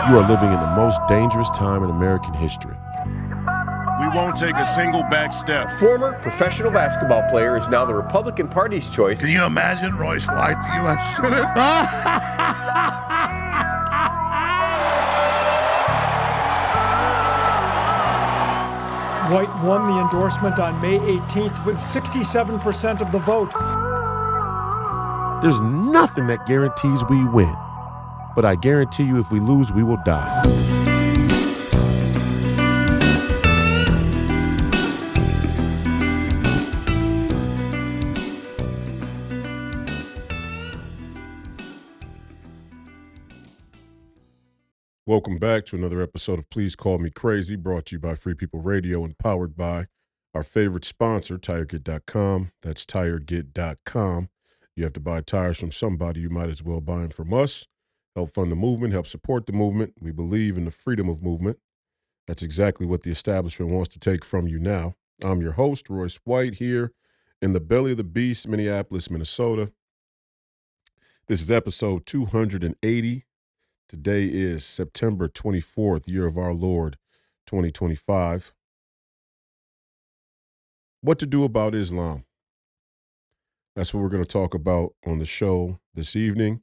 You are living in the most dangerous time in American history. We won't take a single back step. Former professional basketball player is now the Republican Party's choice. Can you imagine Royce White, the U.S. Senate? White won the endorsement on May 18th with 67% of the vote. There's nothing that guarantees we win, but I guarantee you if we lose, we will die. Welcome back to another episode of Please Call Me Crazy, brought to you by Free People Radio and powered by our favorite sponsor, TireGet.com. That's TireGet.com. You have to buy tires from somebody, you might as well buy them from us. Help fund the movement, help support the movement. We believe in the freedom of movement. That's exactly what the establishment wants to take from you now. I'm your host, Royce White, here in the belly of the beast, Minneapolis, Minnesota. This is episode 280. Today is September 24th, year of our Lord, 2025. What to do about Islam? That's what we're going to talk about on the show this evening.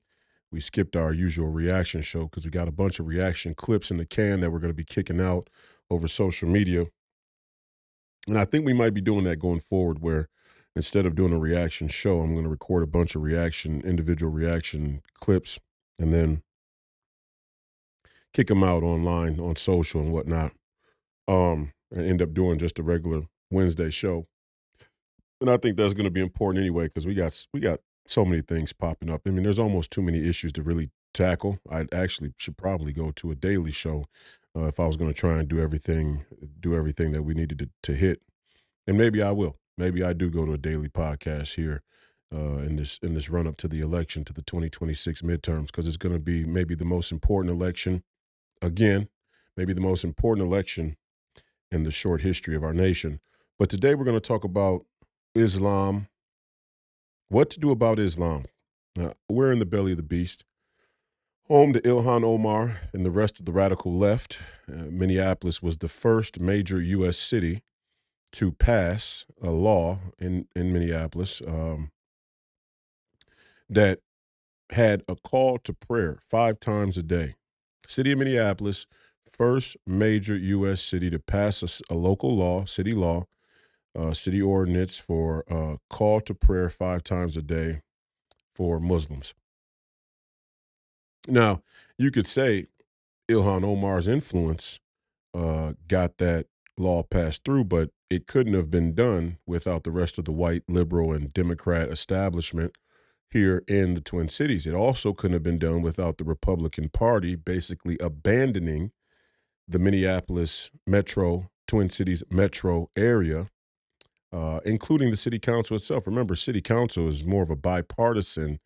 We skipped our usual reaction show because we got a bunch of reaction clips in the can that we're going to be kicking out over social media. And I think we might be doing that going forward, where instead of doing a reaction show, I'm going to record a bunch of individual reaction clips, and then kick them out online on social and whatnot, and end up doing just a regular Wednesday show. And I think that's going to be important anyway, because we got so many things popping up. I mean, there's almost too many issues to really tackle. I actually should probably go to a daily show if I was going to try and do everything that we needed to hit. And maybe I will. Maybe I do go to a daily podcast here in this run up to the election, to the 2026 midterms, because it's going to be maybe the most important election. Again, maybe the most important election in the short history of our nation. But today we're going to talk about Islam. What to do about Islam. We're in the belly of the beast, home to ILHAN, OMAR, and the rest of the radical left. Minneapolis was the first major U.S. city to pass a law in Minneapolis that had a call to prayer 5 times a day. City of Minneapolis, first major U.S. city to pass a local law, city ordinance for a call to prayer 5 times a day for Muslims. Now, you could say Ilhan Omar's influence got that law passed through, but it couldn't have been done without the rest of the white liberal and Democrat establishment here in the Twin Cities. It also couldn't have been done without the Republican Party basically abandoning the Minneapolis metro, Twin Cities metro area, including the city council itself. Remember, city council is more of a bipartisan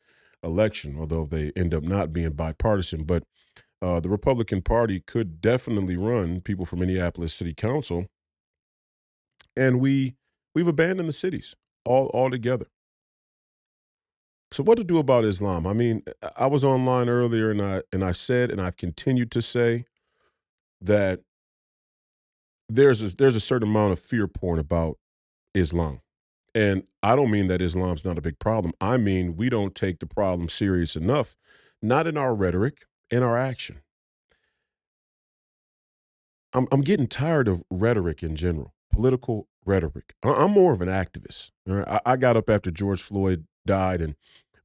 election, although they end up not being bipartisan. But the Republican Party could definitely run people for Minneapolis city council, and we've abandoned the cities altogether. So what to do about Islam? I mean, I was online earlier and I said, and I've continued to say, that there's a certain amount of fear porn about Islam. And I don't mean that Islam's not a big problem. I mean, we don't take the problem serious enough, not in our rhetoric, in our action. I'm getting tired of rhetoric in general, political rhetoric. I'm more of an activist. All right? I got up after George Floyd died and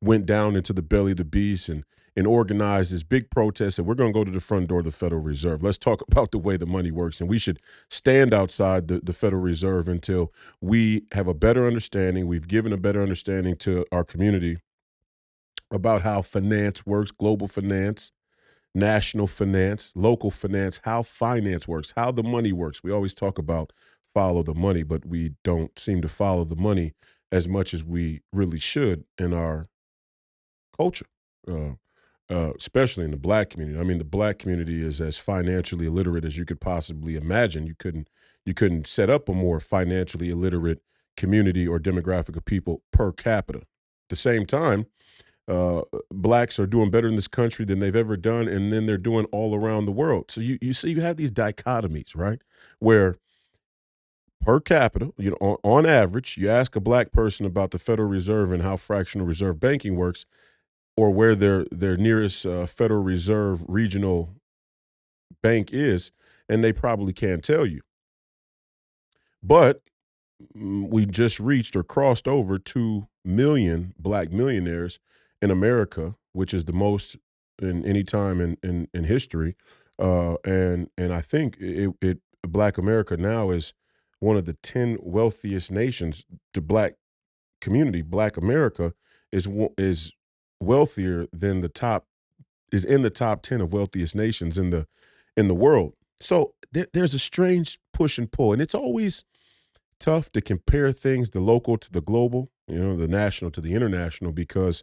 went down into the belly of the beast and organized this big protest, and we're going to go to the front door of the Federal Reserve. Let's talk about the way the money works, and we should stand outside the Federal Reserve until we have a better understanding. We've given a better understanding to our community about how finance works, global finance, national finance, local finance, how finance works, how the money works. We always talk about follow the money, but we don't seem to follow the money as much as we really should in our culture, especially in the black community. I mean, the black community is as financially illiterate as you could possibly imagine. You couldn't set up a more financially illiterate community or demographic of people per capita. At the same time, blacks are doing better in this country than they've ever done, and then they're doing all around the world. So you see, you have these dichotomies, right? Where per capita, on average, you ask a black person about the Federal Reserve and how fractional reserve banking works, or where their nearest Federal Reserve regional bank is, and they probably can't tell you. But we just reached or crossed over 2 million black millionaires in America, which is the most in any time in history. And I think it Black America now is one of the 10 wealthiest nations. The black community, Black America, is wealthier than is in the top 10 of wealthiest nations in the world. So there's a strange push and pull, and it's always tough to compare things, the local to the global, the national to the international, because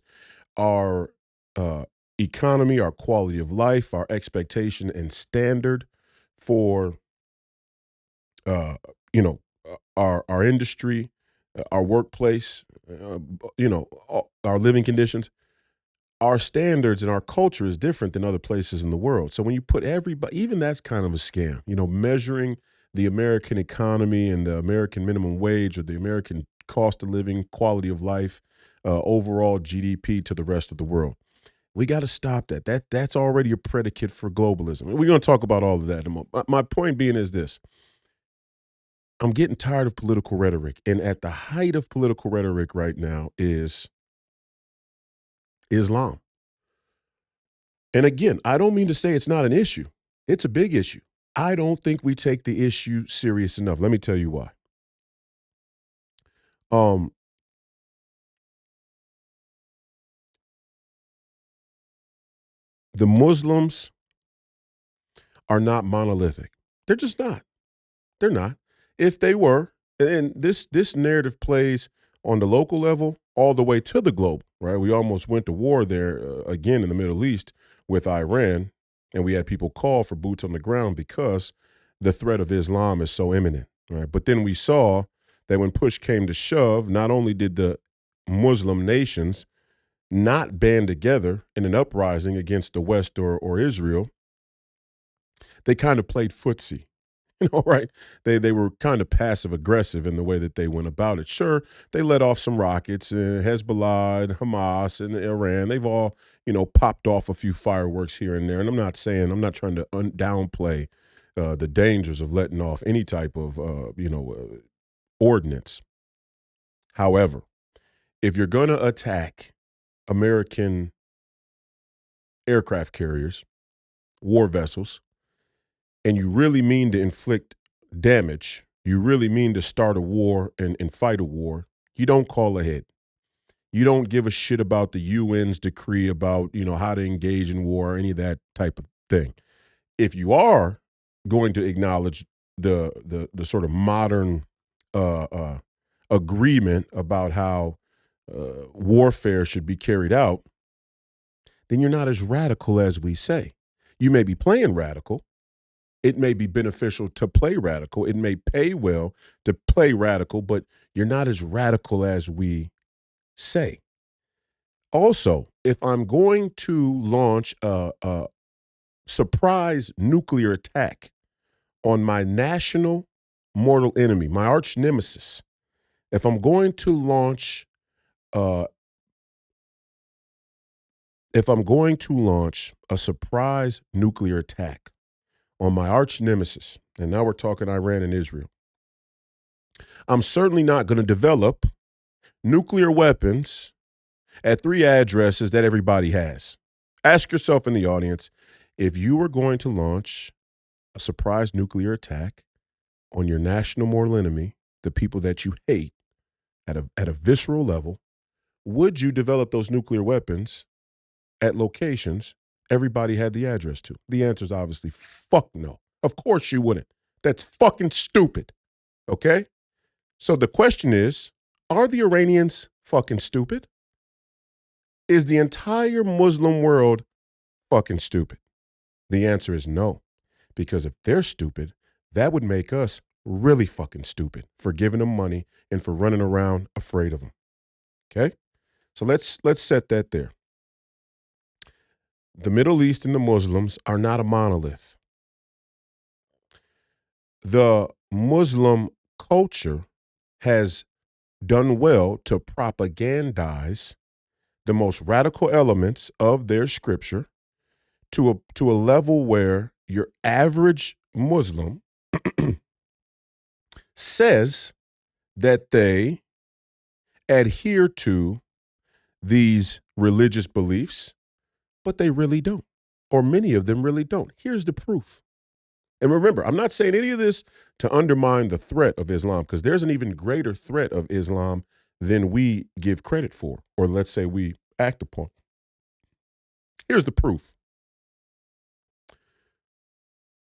our economy, our quality of life, our expectation and standard for uh, our industry, our workplace, our living conditions, our standards and our culture is different than other places in the world. So when you put everybody, even that's kind of a scam, measuring the American economy and the American minimum wage or the American cost of living, quality of life, overall GDP to the rest of the world. We got to stop that. That's already a predicate for globalism. And we're going to talk about all of that in a moment. My point being is this. I'm getting tired of political rhetoric. And at the height of political rhetoric right now is Islam. And again, I don't mean to say it's not an issue. It's a big issue. I don't think we take the issue serious enough. Let me tell you why. The Muslims are not monolithic. They're just not. They're not. If they were, and this narrative plays on the local level all the way to the global, right? We almost went to war there again in the Middle East with Iran, and we had people call for boots on the ground because the threat of Islam is so imminent, right? But then we saw that when push came to shove, not only did the Muslim nations not band together in an uprising against the West or Israel, they kind of played footsie. Right? They were kind of passive aggressive in the way that they went about it. Sure, they let off some rockets, Hezbollah and Hamas and Iran. They've all, popped off a few fireworks here and there. And I'm not trying to downplay the dangers of letting off any type of, ordinance. However, if you're going to attack American aircraft carriers, war vessels, and you really mean to inflict damage, you really mean to start a war and fight a war, you don't call ahead. You don't give a shit about the UN's decree about, how to engage in war or any of that type of thing. If you are going to acknowledge the sort of modern agreement about how warfare should be carried out, then you're not as radical as we say. You may be playing radical. It may be beneficial to play radical. It may pay well to play radical, but you're not as radical as we say. Also, if I'm going to launch a surprise nuclear attack on my national mortal enemy, my arch nemesis, if I'm going to launch a surprise nuclear attack on my arch nemesis, and now we're talking Iran and Israel, I'm certainly not going to develop nuclear weapons at 3 addresses that everybody has. Ask yourself in the audience, if you were going to launch a surprise nuclear attack on your national mortal enemy, the people that you hate, at a visceral level, would you develop those nuclear weapons at locations everybody had the address to? The answer is obviously fuck no. Of course you wouldn't. That's fucking stupid. Okay? So the question is, are the Iranians fucking stupid? Is the entire Muslim world fucking stupid? The answer is no. Because if they're stupid, that would make us really fucking stupid for giving them money and for running around afraid of them. Okay? So let's set that there. the Middle East and the Muslims are not a monolith. The Muslim culture has done well to propagandize the most radical elements of their scripture to a level where your average Muslim says that they adhere to these religious beliefs, but they really don't, or many of them really don't. Here's the proof. And remember, I'm not saying any of this to undermine the threat of Islam, because there's an even greater threat of Islam than we give credit for, or let's say we act upon. Here's the proof.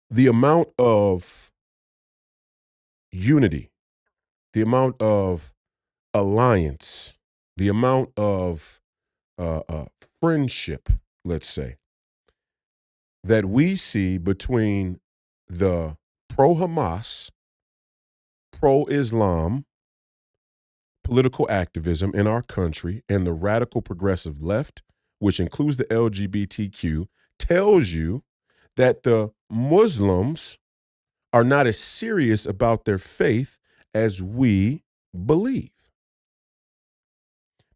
The amount of unity, the amount of alliance, the amount of friendship, let's say, that we see between the pro-Hamas, pro-Islam political activism in our country and the radical progressive left, which includes the LGBTQ, tells you that the Muslims are not as serious about their faith as we believe.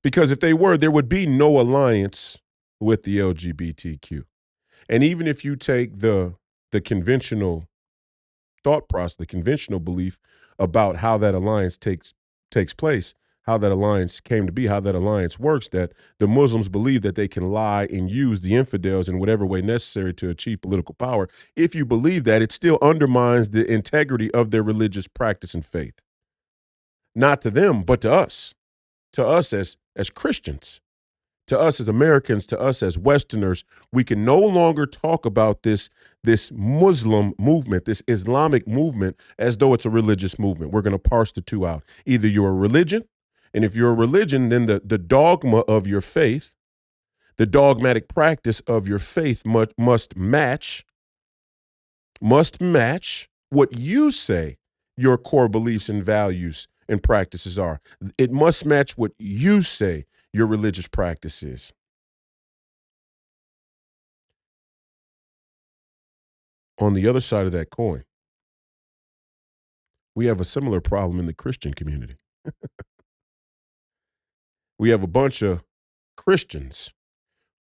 Because if they were, there would be no alliance with the LGBTQ. And even if you take the conventional thought process, the conventional belief about how that alliance takes place, how that alliance came to be, how that alliance works, that the Muslims believe that they can lie and use the infidels in whatever way necessary to achieve political power. If you believe that, it still undermines the integrity of their religious practice and faith. Not to them, but to us as Christians, to us as Americans, to us as Westerners. We can no longer talk about this Muslim movement, this Islamic movement, as though it's a religious movement. We're going to parse the two out. Either you're a religion, and if you're a religion, then the dogma of your faith, the dogmatic practice of your faith must match what you say your core beliefs and values and practices are. It must match what you say your religious practice is. On the other side of that coin, we have a similar problem in the Christian community. We have a bunch of Christians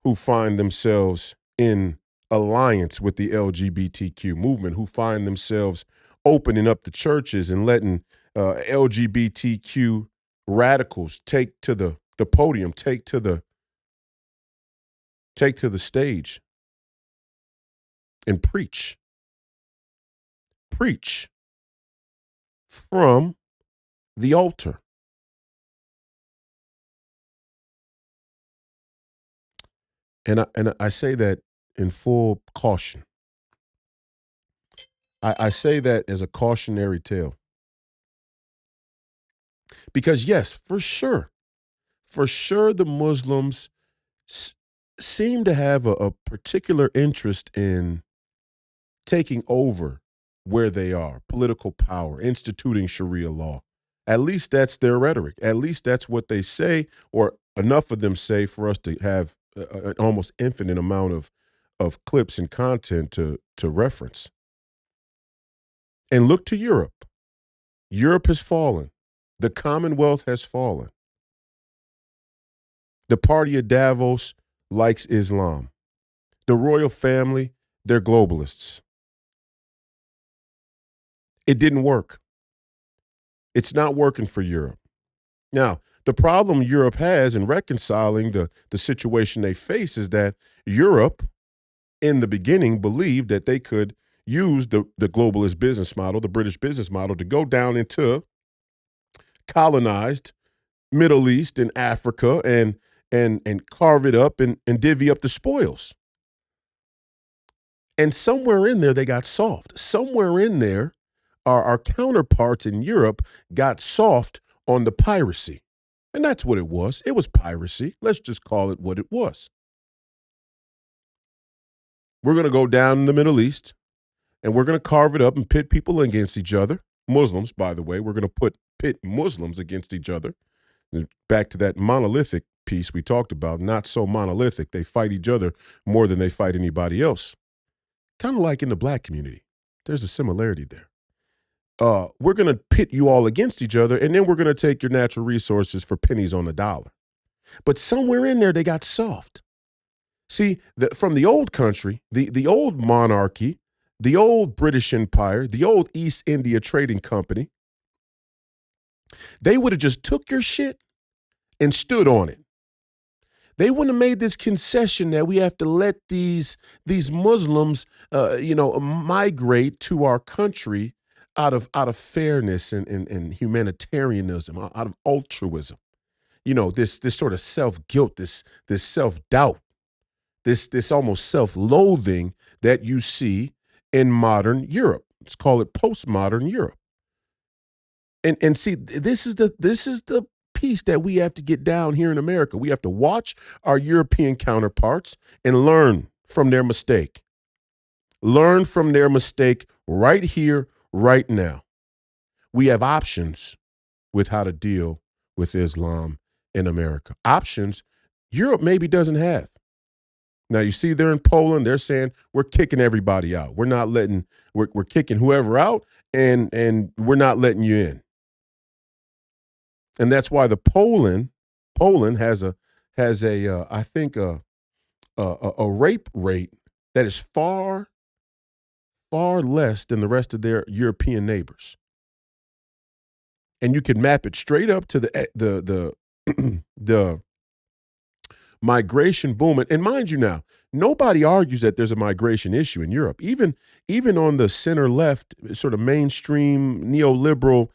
who find themselves in alliance with the LGBTQ movement, who find themselves opening up the churches and letting LGBTQ radicals take to the podium, take to the stage and preach from the altar. And I say that in full caution. I say that as a cautionary tale. Because yes, for sure, the Muslims seem to have a particular interest in taking over where they are, political power, instituting Sharia law. At least that's their rhetoric. At least that's what they say, or enough of them say for us to have an almost infinite amount of clips and content to reference. And look to Europe. Europe has fallen. The Commonwealth has fallen. The party of Davos likes Islam. The royal family, they're globalists. It didn't work. It's not working for Europe. Now, the problem Europe has in reconciling the situation they face is that Europe, in the beginning, believed that they could use the globalist business model, the British business model, to go down into colonized Middle East and Africa and carve it up and divvy up the spoils. And somewhere in there, they got soft. Somewhere in there, our counterparts in Europe got soft on the piracy. And that's what it was. It was piracy. Let's just call it what it was. We're going to go down in the Middle East, and we're going to carve it up and pit people against each other. Muslims, by the way, we're going to pit Muslims against each other. Back to that monolithic piece we talked about, not so monolithic. They fight each other more than they fight anybody else. Kind of like in the black community. There's a similarity there. We're going to pit you all against each other, and then we're going to take your natural resources for pennies on the dollar. But somewhere in there, they got soft. See, from the old country, the old monarchy, the old British Empire, the old East India Trading Company, they would have just took your shit and stood on it. They wouldn't have made this concession that we have to let these Muslims, migrate to our country out of fairness and humanitarianism, out of altruism. This sort of self-guilt, this self-doubt, this almost self-loathing that you see in modern Europe. Let's call it postmodern Europe. And see, this is the piece that we have to get down here in America. We have to watch our European counterparts and learn from their mistake. Learn from their mistake right here, right now. We have options with how to deal with Islam in America. Options Europe maybe doesn't have. Now, you see, they're in Poland. They're saying we're kicking everybody out. We're kicking whoever out, and we're not letting you in. And that's why the Poland has a rape rate that is far, far less than the rest of their European neighbors. And you can map it straight up to the migration boom. And mind you now, nobody argues that there's a migration issue in Europe. Even on the center left, sort of mainstream neoliberal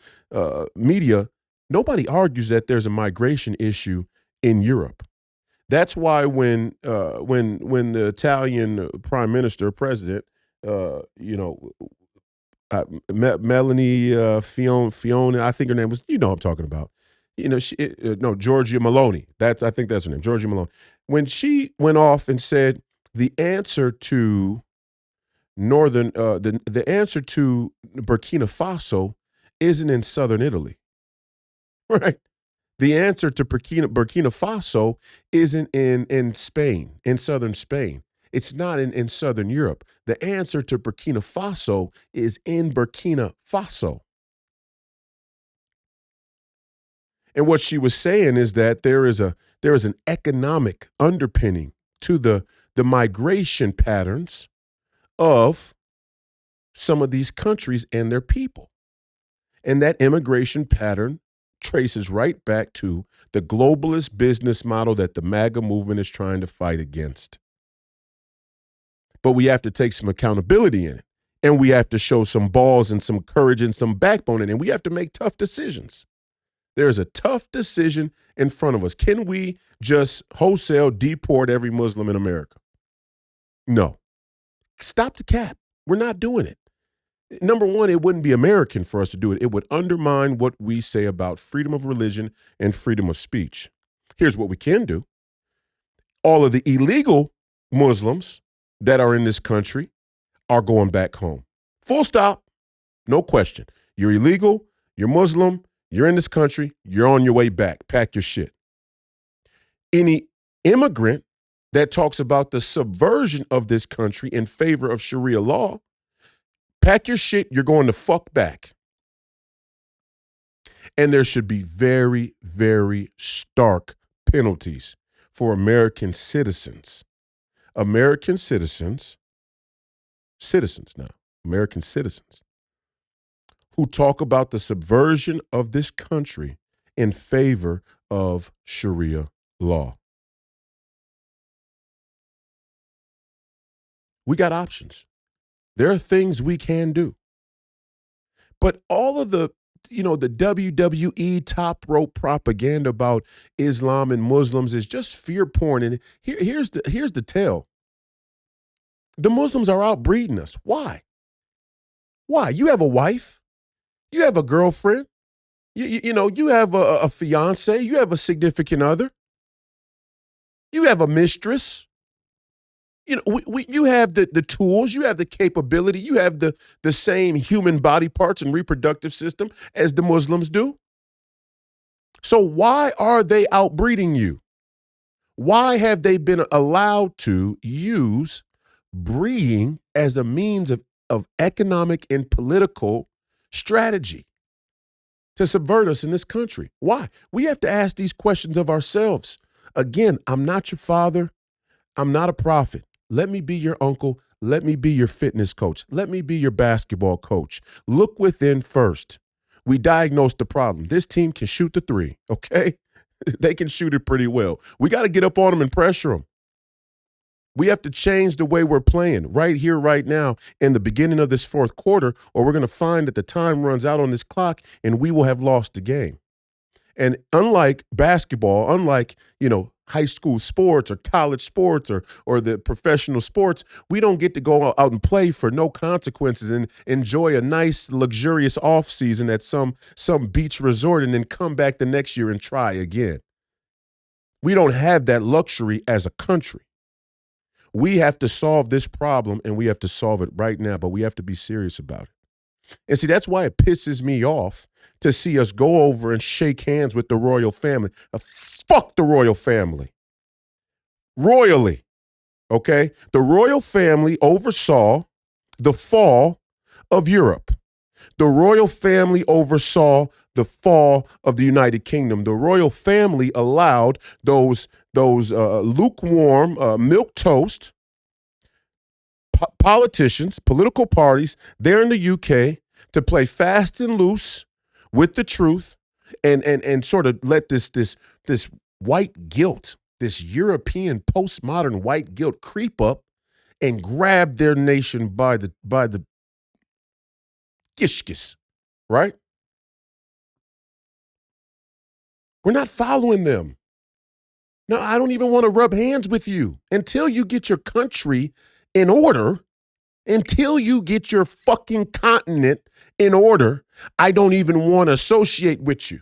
media, nobody argues that there's a migration issue in Europe. That's why when the Italian president, Melanie Fiona, I think her name was, what I'm talking about. Giorgia Meloni. I think that's her name, Giorgia Meloni. When she went off and said the answer to the answer to Burkina Faso isn't in southern Italy, right? The answer to Burkina Faso isn't in Spain, in southern Spain. It's not in southern Europe. The answer to Burkina Faso is in Burkina Faso. And what she was saying is that there is an economic underpinning to the migration patterns of some of these countries and their people. And that immigration pattern traces right back to the globalist business model that the MAGA movement is trying to fight against. But we have to take some accountability in it. And we have to show some balls and some courage and some backbone in it. And we have to make tough decisions. There's a tough decision in front of us. Can we just wholesale deport every Muslim in America? No. Stop the cap. We're not doing it. Number one, it wouldn't be American for us to do it. It would undermine what we say about freedom of religion and freedom of speech. Here's what we can do. All of the illegal Muslims that are in this country are going back home. Full stop. No question. You're illegal. You're Muslim. You're in this country. You're on your way back. Pack your shit. Any immigrant that talks about the subversion of this country in favor of Sharia law, pack your shit. You're going to fuck back. And there should be very, very stark penalties for American citizens. American citizens who talk about the subversion of this country in favor of Sharia law. We got options. There are things we can do. But all of the WWE top rope propaganda about Islam and Muslims is just fear porn. And here's the tale. The Muslims are outbreeding us. Why? Why? You have a wife. You have a girlfriend. You have a fiance. You have a significant other. You have a mistress. You have the tools. You have the capability. You have the same human body parts and reproductive system as the Muslims do. So why are they outbreeding you? Why have they been allowed to use breeding as a means of economic and political strategy to subvert us in this country? Why? We have to ask these questions of ourselves. Again, I'm not your father. I'm not a prophet. Let me be your uncle. Let me be your fitness coach. Let me be your basketball coach. Look within first. We diagnosed the problem. This team can shoot the three, okay? They can shoot it pretty well. We got to get up on them and pressure them. We have to change the way we're playing right here, right now, in the beginning of this fourth quarter, or we're going to find that the time runs out on this clock and we will have lost the game. And unlike basketball, unlike, high school sports or college sports or the professional sports, we don't get to go out and play for no consequences and enjoy a nice, luxurious off season at some beach resort and then come back the next year and try again. We don't have that luxury as a country. We have to solve this problem, and we have to solve it right now, but we have to be serious about it. And see, that's why it pisses me off to see us go over and shake hands with the royal family. Fuck the royal family. Royally, okay? The royal family oversaw the fall of Europe. The royal family oversaw the fall of the United Kingdom. The royal family allowed those lukewarm, milquetoast politicians, political parties there in the UK to play fast and loose with the truth and sort of let this white guilt, this European postmodern white guilt creep up and grab their nation by the gishkis, right? We're not following them. No, I don't even want to rub hands with you until you get your country in order, until you get your fucking continent in order. I don't even want to associate with you.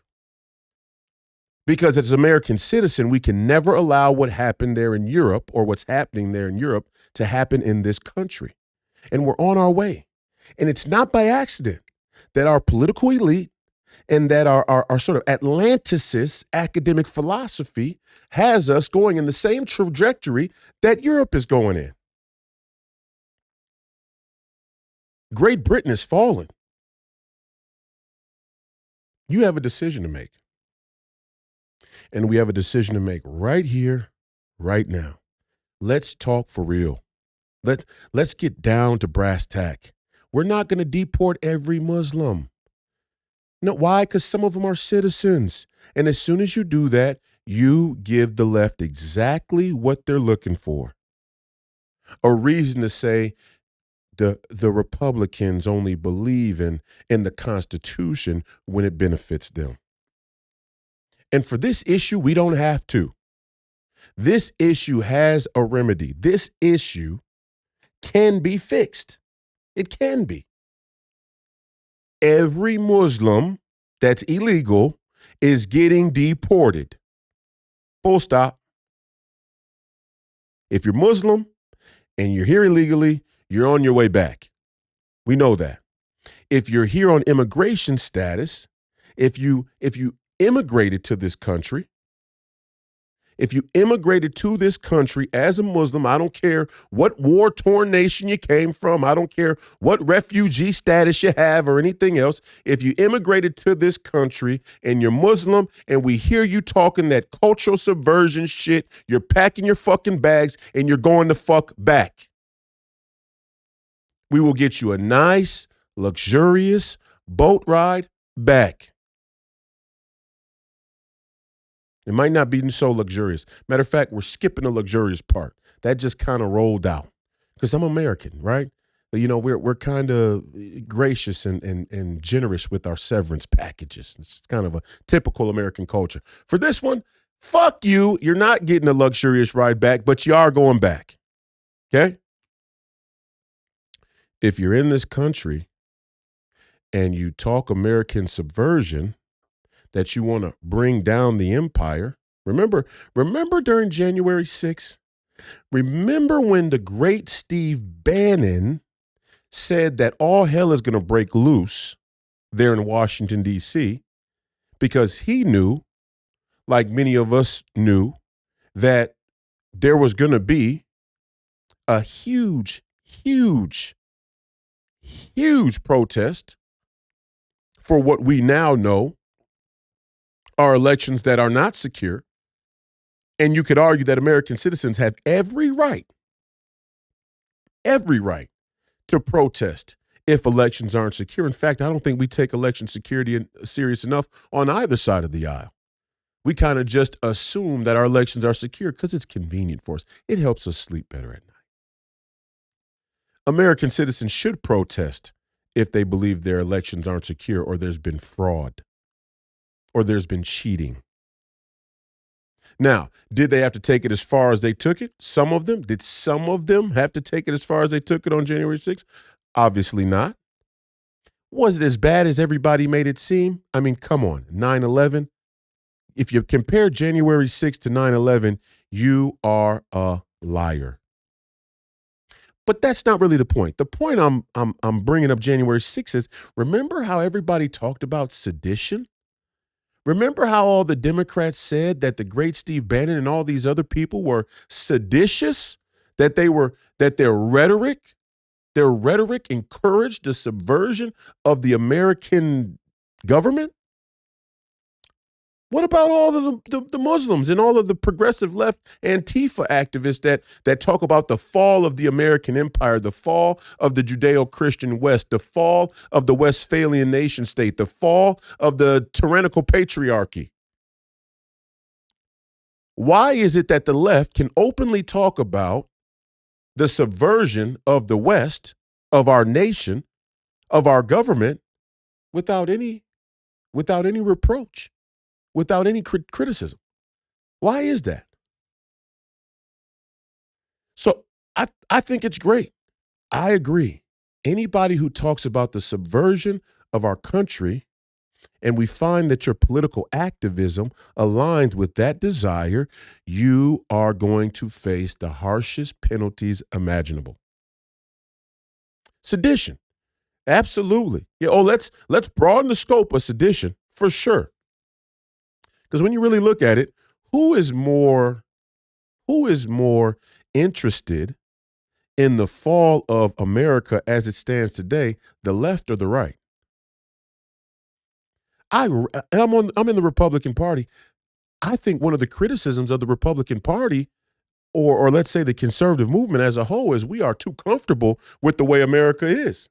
Because as an American citizen, we can never allow what happened there in Europe or what's happening there in Europe to happen in this country. And we're on our way. And it's not by accident that our political elite and that our sort of Atlanticist academic philosophy has us going in the same trajectory that Europe is going in. Great Britain is falling. You have a decision to make. And we have a decision to make right here, right now. Let's talk for real. Let's get down to brass tack. We're not going to deport every Muslim. No, why? Because some of them are citizens. And as soon as you do that, you give the left exactly what they're looking for. A reason to say the Republicans only believe in the Constitution when it benefits them. And for this issue, we don't have to. This issue has a remedy. This issue can be fixed. It can be. Every Muslim that's illegal is getting deported. Full stop. If you're Muslim and you're here illegally, you're on your way back. We know that. If you're here on immigration status, if you immigrated to this country, if you immigrated to this country as a Muslim, I don't care what war-torn nation you came from, I don't care what refugee status you have or anything else, if you immigrated to this country and you're Muslim and we hear you talking that cultural subversion shit, you're packing your fucking bags and you're going the fuck back. We will get you a nice, luxurious boat ride back. It might not be so luxurious. Matter of fact, we're skipping the luxurious part. That just kind of rolled out because I'm American, right? But, we're kind of gracious and generous with our severance packages. It's kind of a typical American culture. For this one, fuck you. You're not getting a luxurious ride back, but you are going back. Okay? If you're in this country and you talk American subversion, that you want to bring down the empire. Remember during January 6th? Remember when the great Steve Bannon said that all hell is going to break loose there in Washington, D.C., because he knew, like many of us knew, that there was going to be a huge, huge, huge protest for what we now know are elections that are not secure. And you could argue that American citizens have every right to protest if elections aren't secure. In fact, I don't think we take election security serious enough on either side of the aisle. We kind of just assume that our elections are secure because it's convenient for us. It helps us sleep better at night. American citizens should protest if they believe their elections aren't secure or there's been fraud or there's been cheating. Now, did they have to take it as far as they took it? Some of them. Did some of them have to take it as far as they took it on January 6th? Obviously not. Was it as bad as everybody made it seem? I mean, come on, 9/11. If you compare January 6th to 9/11, you are a liar. But that's not really the point. The point I'm bringing up January 6th is, remember how everybody talked about sedition? Remember how all the Democrats said that the great Steve Bannon and all these other people were seditious? That their rhetoric encouraged the subversion of the American government? What about all of the Muslims and all of the progressive left Antifa activists that talk about the fall of the American empire, the fall of the Judeo-Christian West, the fall of the Westphalian nation state, the fall of the tyrannical patriarchy? Why is it that the left can openly talk about the subversion of the West, of our nation, of our government, without any reproach? Without any criticism? Why is that? So I think it's great. I agree. Anybody who talks about the subversion of our country, and we find that your political activism aligns with that desire, you are going to face the harshest penalties imaginable. Sedition. Absolutely. Yeah, let's broaden the scope of sedition for sure. Because when you really look at it, who is more interested in the fall of America as it stands today, the left or the right? I'm in the Republican Party. I think one of the criticisms of the Republican Party, or let's say the conservative movement as a whole, is we are too comfortable with the way America is.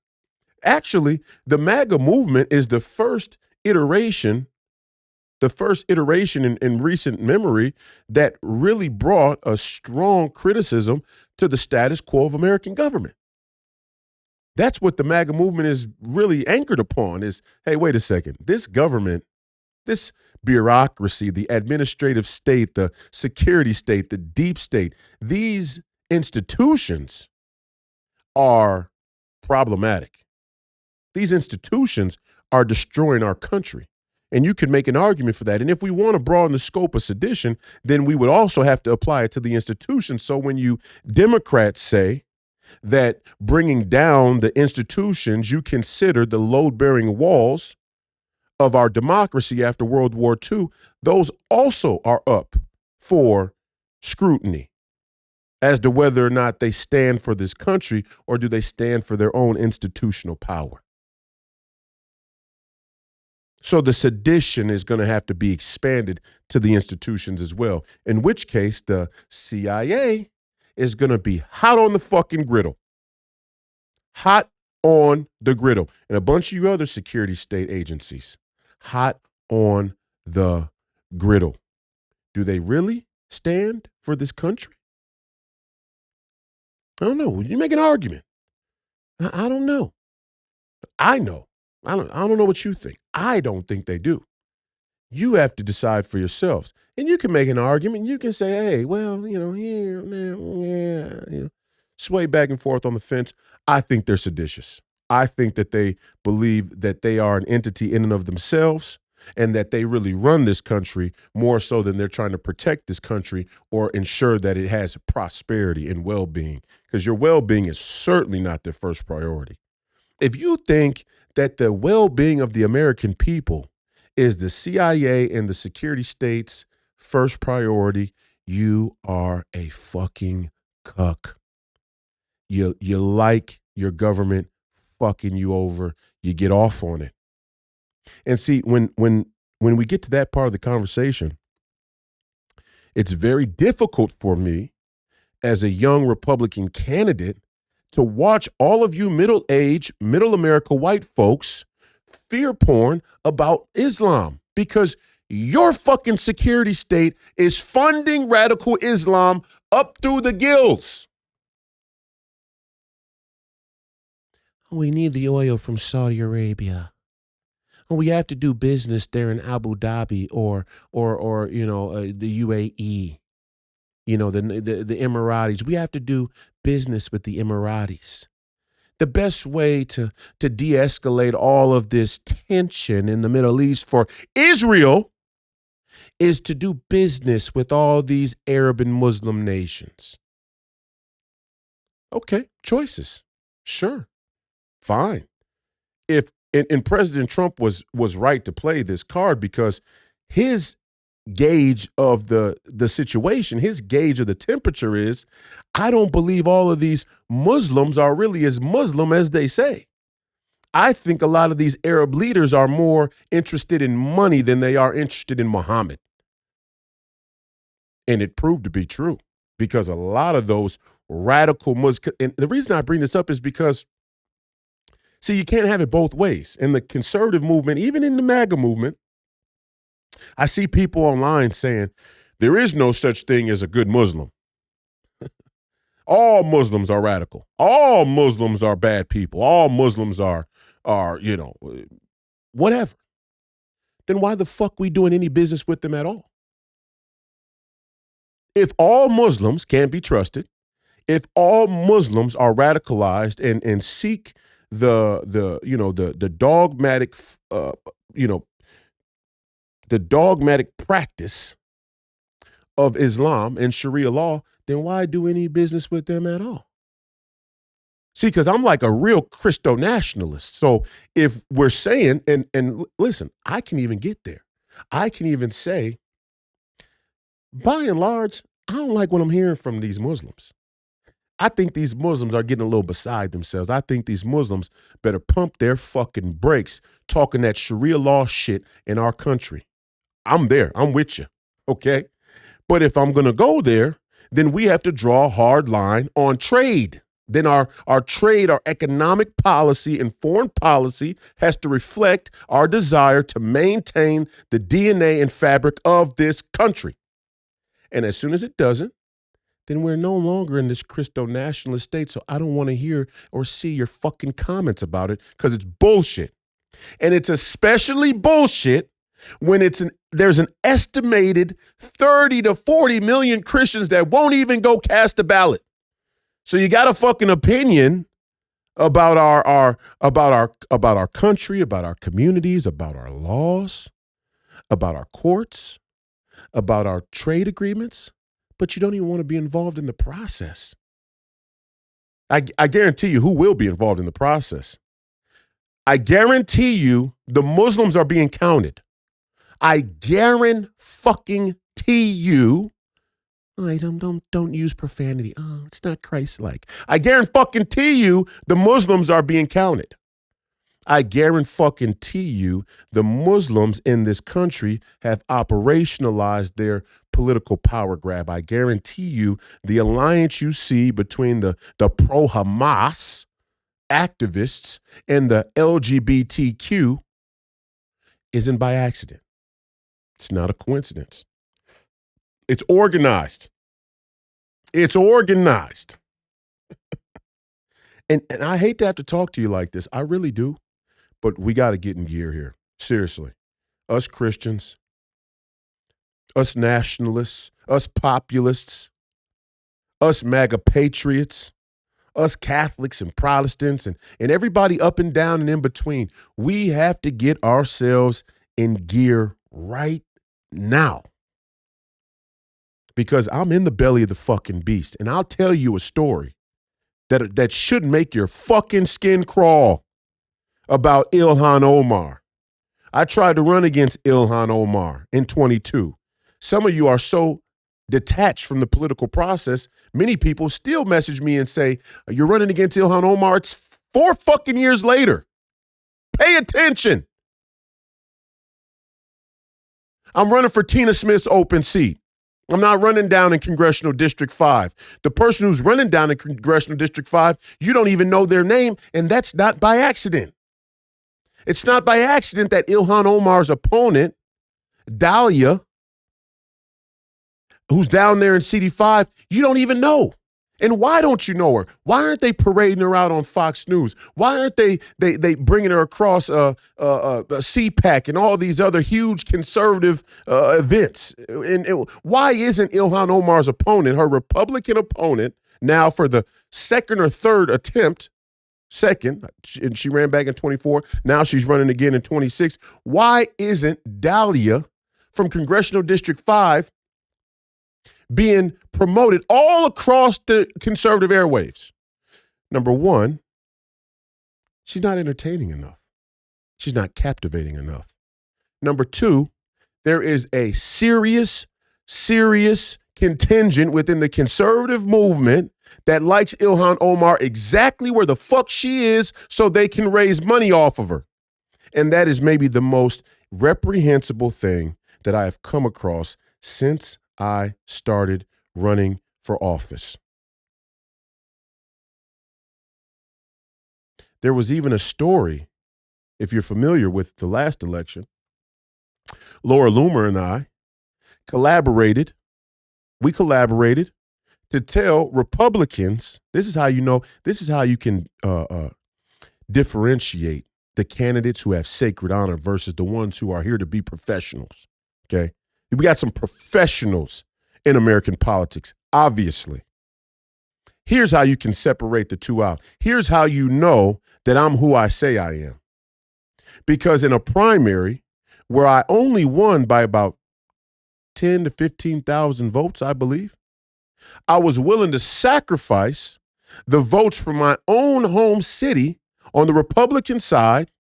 Actually, the MAGA movement is the first iteration in recent memory that really brought a strong criticism to the status quo of American government. That's what the MAGA movement is really anchored upon is, hey, wait a second. This government, this bureaucracy, the administrative state, the security state, the deep state, these institutions are problematic. These institutions are destroying our country. And you could make an argument for that. And if we want to broaden the scope of sedition, then we would also have to apply it to the institutions. So when you Democrats say that bringing down the institutions, you consider the load-bearing walls of our democracy after World War II, those also are up for scrutiny as to whether or not they stand for this country or do they stand for their own institutional power. So the sedition is going to have to be expanded to the institutions as well, in which case the CIA is going to be hot on the fucking griddle. Hot on the griddle. And a bunch of you other security state agencies. Hot on the griddle. Do they really stand for this country? I don't know. You make an argument. I don't know. I know. I don't know what you think. I don't think they do. You have to decide for yourselves. And you can make an argument. You can say, hey, well, sway back and forth on the fence. I think they're seditious. I think that they believe that they are an entity in and of themselves and that they really run this country more so than they're trying to protect this country or ensure that it has prosperity and well-being, because your well-being is certainly not their first priority. If you think that the well-being of the American people is the CIA and the security state's first priority, you are a fucking cuck. You like your government fucking you over. You get off on it. And see, when we get to that part of the conversation, it's very difficult for me as a young Republican candidate to watch all of you middle-aged, middle America white folks fear porn about Islam because your fucking security state is funding radical Islam up through the gills. Oh, we need the oil from Saudi Arabia. Oh, we have to do business there in Abu Dhabi or the UAE. The Emiratis. We have to do business with the Emiratis. The best way to de-escalate all of this tension in the Middle East for Israel is to do business with all these Arab and Muslim nations. Okay, choices. Sure. Fine. And President Trump was right to play this card because his gauge of the situation, his gauge of the temperature is, I don't believe all of these Muslims are really as Muslim as they say. I think a lot of these Arab leaders are more interested in money than they are interested in Muhammad. And it proved to be true because a lot of those radical Muslims, and the reason I bring this up is because, see, you can't have it both ways. In the conservative movement, even in the MAGA movement, I see people online saying there is no such thing as a good Muslim. All Muslims are radical. All Muslims are bad people. All Muslims are whatever. Then why the fuck we doing any business with them at all? If all Muslims can't be trusted, if all Muslims are radicalized and seek the dogmatic practice of Islam and Sharia law, then why do any business with them at all? See, because I'm like a real Christo-nationalist. So if we're saying, and listen, I can even get there. I can even say, by and large, I don't like what I'm hearing from these Muslims. I think these Muslims are getting a little beside themselves. I think these Muslims better pump their fucking brakes talking that Sharia law shit in our country. I'm there. I'm with you. Okay. But if I'm going to go there, then we have to draw a hard line on trade. Then our trade, our economic policy and foreign policy has to reflect our desire to maintain the DNA and fabric of this country. And as soon as it doesn't, then we're no longer in this Christo-nationalist state. So I don't want to hear or see your fucking comments about it because it's bullshit. And it's especially bullshit when there's an estimated 30 to 40 million Christians that won't even go cast a ballot. So you got a fucking opinion about our country, about our communities, about our laws, about our courts, about our trade agreements, but you don't even want to be involved in the process. I guarantee you who will be involved in the process. I guarantee you the Muslims are being counted. I guarantee you. I don't use profanity. Oh, it's not Christ-like. I guarantee you the Muslims are being counted. I guarantee you the Muslims in this country have operationalized their political power grab. I guarantee you the alliance you see between the pro-Hamas activists and the LGBTQ isn't by accident. It's not a coincidence. It's organized. It's organized. And I hate to have to talk to you like this. I really do. But we got to get in gear here. Seriously. Us Christians, us nationalists, us populists, us MAGA patriots, us Catholics and Protestants, and everybody up and down and in between. We have to get ourselves in gear right now. Because I'm in the belly of the fucking beast. And I'll tell you a story that should make your fucking skin crawl about ILHAN OMAR. I tried to run against ILHAN OMAR in 22. Some of you are so detached from the political process, many people still message me and say, you're running against ILHAN Omar. It's 4 fucking years later. Pay attention. I'm running for Tina Smith's open seat. I'm not running down in Congressional District 5. The person who's running down in Congressional District 5, you don't even know their name, and that's not by accident. It's not by accident that ILHAN Omar's opponent, Dahlia, who's down there in CD5, you don't even know. And why don't you know her? Why aren't they parading her out on Fox News? Why aren't they bringing her across CPAC and all these other huge conservative events? And why isn't ILHAN Omar's opponent, her Republican opponent, now for the second or third attempt, and she ran back in 24, now she's running again in 26. Why isn't Dahlia from Congressional District 5 being promoted all across the conservative airwaves? Number one, she's not entertaining enough. She's not captivating enough. Number two, there is a serious contingent within the conservative movement that likes ILHAN Omar exactly where the fuck she is so they can raise money off of her. And that is maybe the most reprehensible thing that I have come across since I started running for office. There was even a story, if you're familiar with the last election, Laura Loomer and I collaborated to tell Republicans, this is how you can differentiate the candidates who have sacred honor versus the ones who are here to be professionals, okay? We got some professionals in American politics, obviously. Here's how you can separate the two out. Here's how you know that I'm who I say I am. Because in a primary where I only won by about 10 to 15,000 votes, I believe, I was willing to sacrifice the votes from my own home city on the Republican side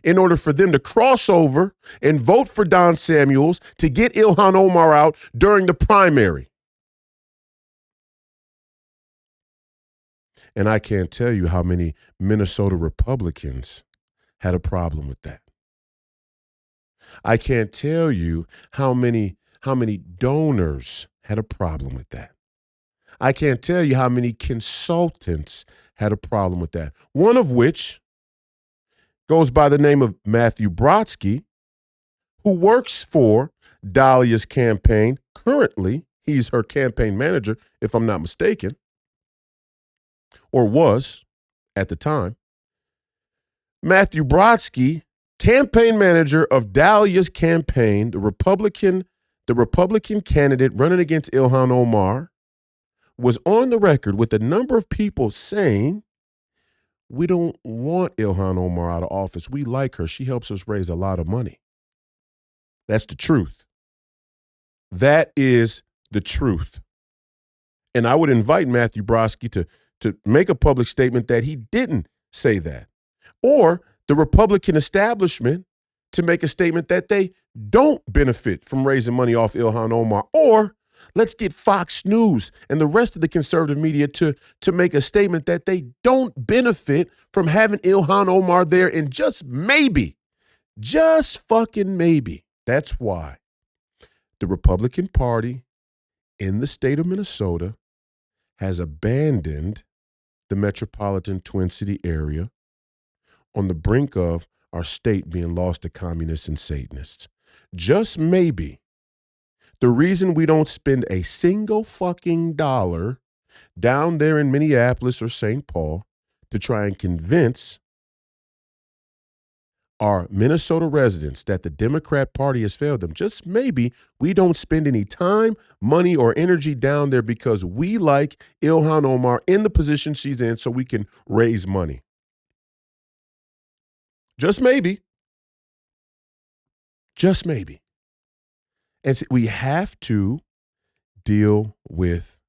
in order for them to cross over and vote for Don Samuels to get ILHAN Omar out during the primary. And I can't tell you how many Minnesota Republicans had a problem with that. I can't tell you how many donors had a problem with that. I can't tell you how many consultants had a problem with that. One of which goes by the name of Matthew Brodsky, who works for Dahlia's campaign. Currently, he's her campaign manager, if I'm not mistaken, or was at the time. Matthew Brodsky, campaign manager of Dahlia's campaign, the Republican candidate running against ILHAN Omar, was on the record with a number of people saying, we don't want ILHAN Omar out of office. We like her. She helps us raise a lot of money. That's the truth. That is the truth. And I would invite Matthew Brodsky to make a public statement that he didn't say that. Or the Republican establishment to make a statement that they don't benefit from raising money off ILHAN Omar. Or let's get Fox News and the rest of the conservative media to make a statement that they don't benefit from having ILHAN Omar there. And just fucking maybe, that's why the Republican Party in the state of Minnesota has abandoned the metropolitan Twin City area on the brink of our state being lost to communists and Satanists. Just maybe the reason we don't spend a single fucking dollar down there in Minneapolis or St. Paul to try and convince our Minnesota residents that the Democrat Party has failed them, just maybe we don't spend any time, money, or energy down there because we like ILHAN Omar in the position she's in so we can raise money. Just maybe. Just maybe. And see, we have to deal with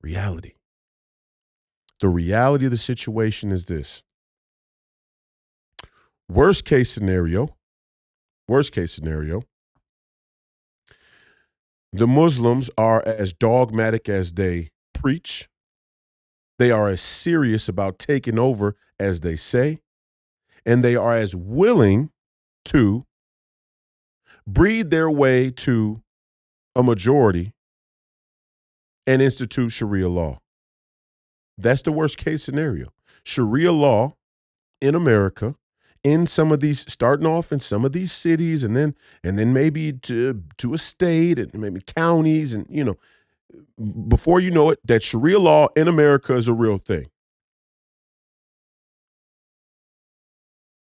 reality. The reality of the situation is this. Worst case scenario, The Muslims are as dogmatic as they preach. They are as serious about taking over as they say. And they are as willing to breed their way to a majority and institute Sharia law. That's the worst case scenario. Sharia law in America, in some of these, starting off in some of these cities, and then maybe to a state and maybe counties, and before you know it, that Sharia law in America is a real thing.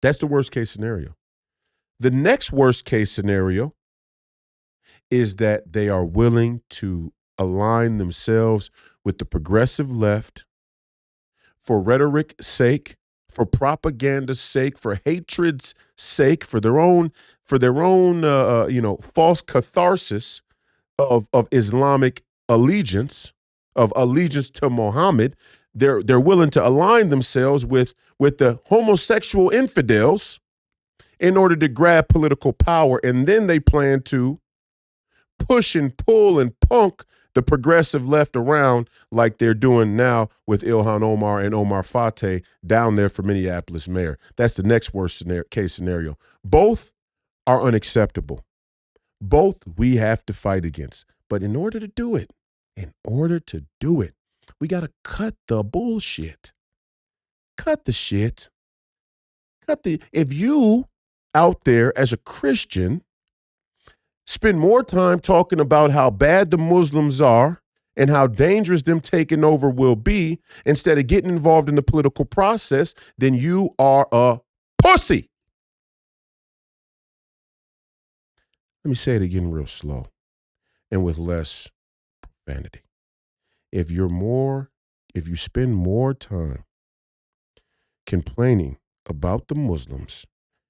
That's the worst case scenario. The next worst case scenario is that they are willing to align themselves with the progressive left for rhetoric's sake, for propaganda's sake, for hatred's sake, for their own false catharsis of Islamic allegiance, of allegiance to Muhammad. They're willing to align themselves with the homosexual infidels in order to grab political power, and then they plan to push and pull and punk the progressive left around like they're doing now with ILHAN Omar and Omar Fateh down there for Minneapolis mayor. That's the next worst case scenario. Both are unacceptable. Both we have to fight against. But in order to do it, we got to cut the bullshit. Cut the shit. If you out there as a Christian spend more time talking about how bad the Muslims are and how dangerous them taking over will be instead of getting involved in the political process, then you are a pussy. Let me say it again real slow and with less profanity. If you spend more time complaining about the Muslims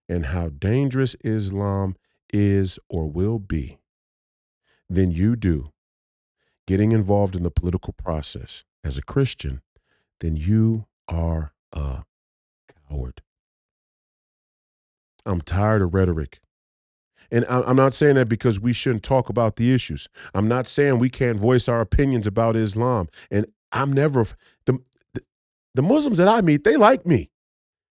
and how dangerous Islam is or will be than you do getting involved in the political process as a Christian, then you are a coward. I'm tired of rhetoric. And I'm not saying that because we shouldn't talk about the issues. I'm not saying we can't voice our opinions about Islam. And I'm never, the Muslims that I meet, they like me.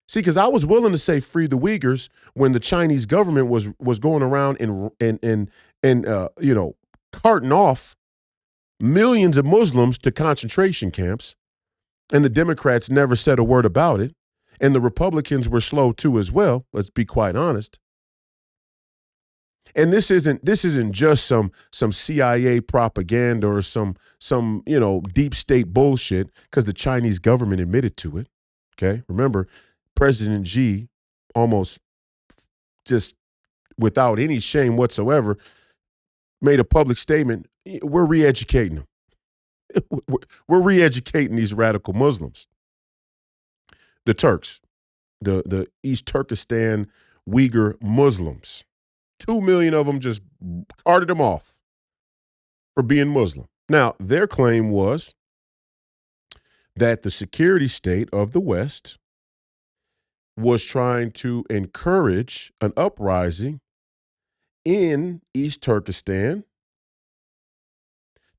See, because I was willing to say free the Uyghurs when the Chinese government was going around and carting off millions of Muslims to concentration camps, and the Democrats never said a word about it, and the Republicans were slow too as well. Let's be quite honest. And this isn't just some CIA propaganda or some deep state bullshit because the Chinese government admitted to it. Okay, remember. President Xi, almost just without any shame whatsoever, made a public statement. We're re-educating them. We're re-educating these radical Muslims. The Turks, the East Turkestan Uyghur Muslims, 2 million of them just carted them off for being Muslim. Now, their claim was that the security state of the West was trying to encourage an uprising in East Turkestan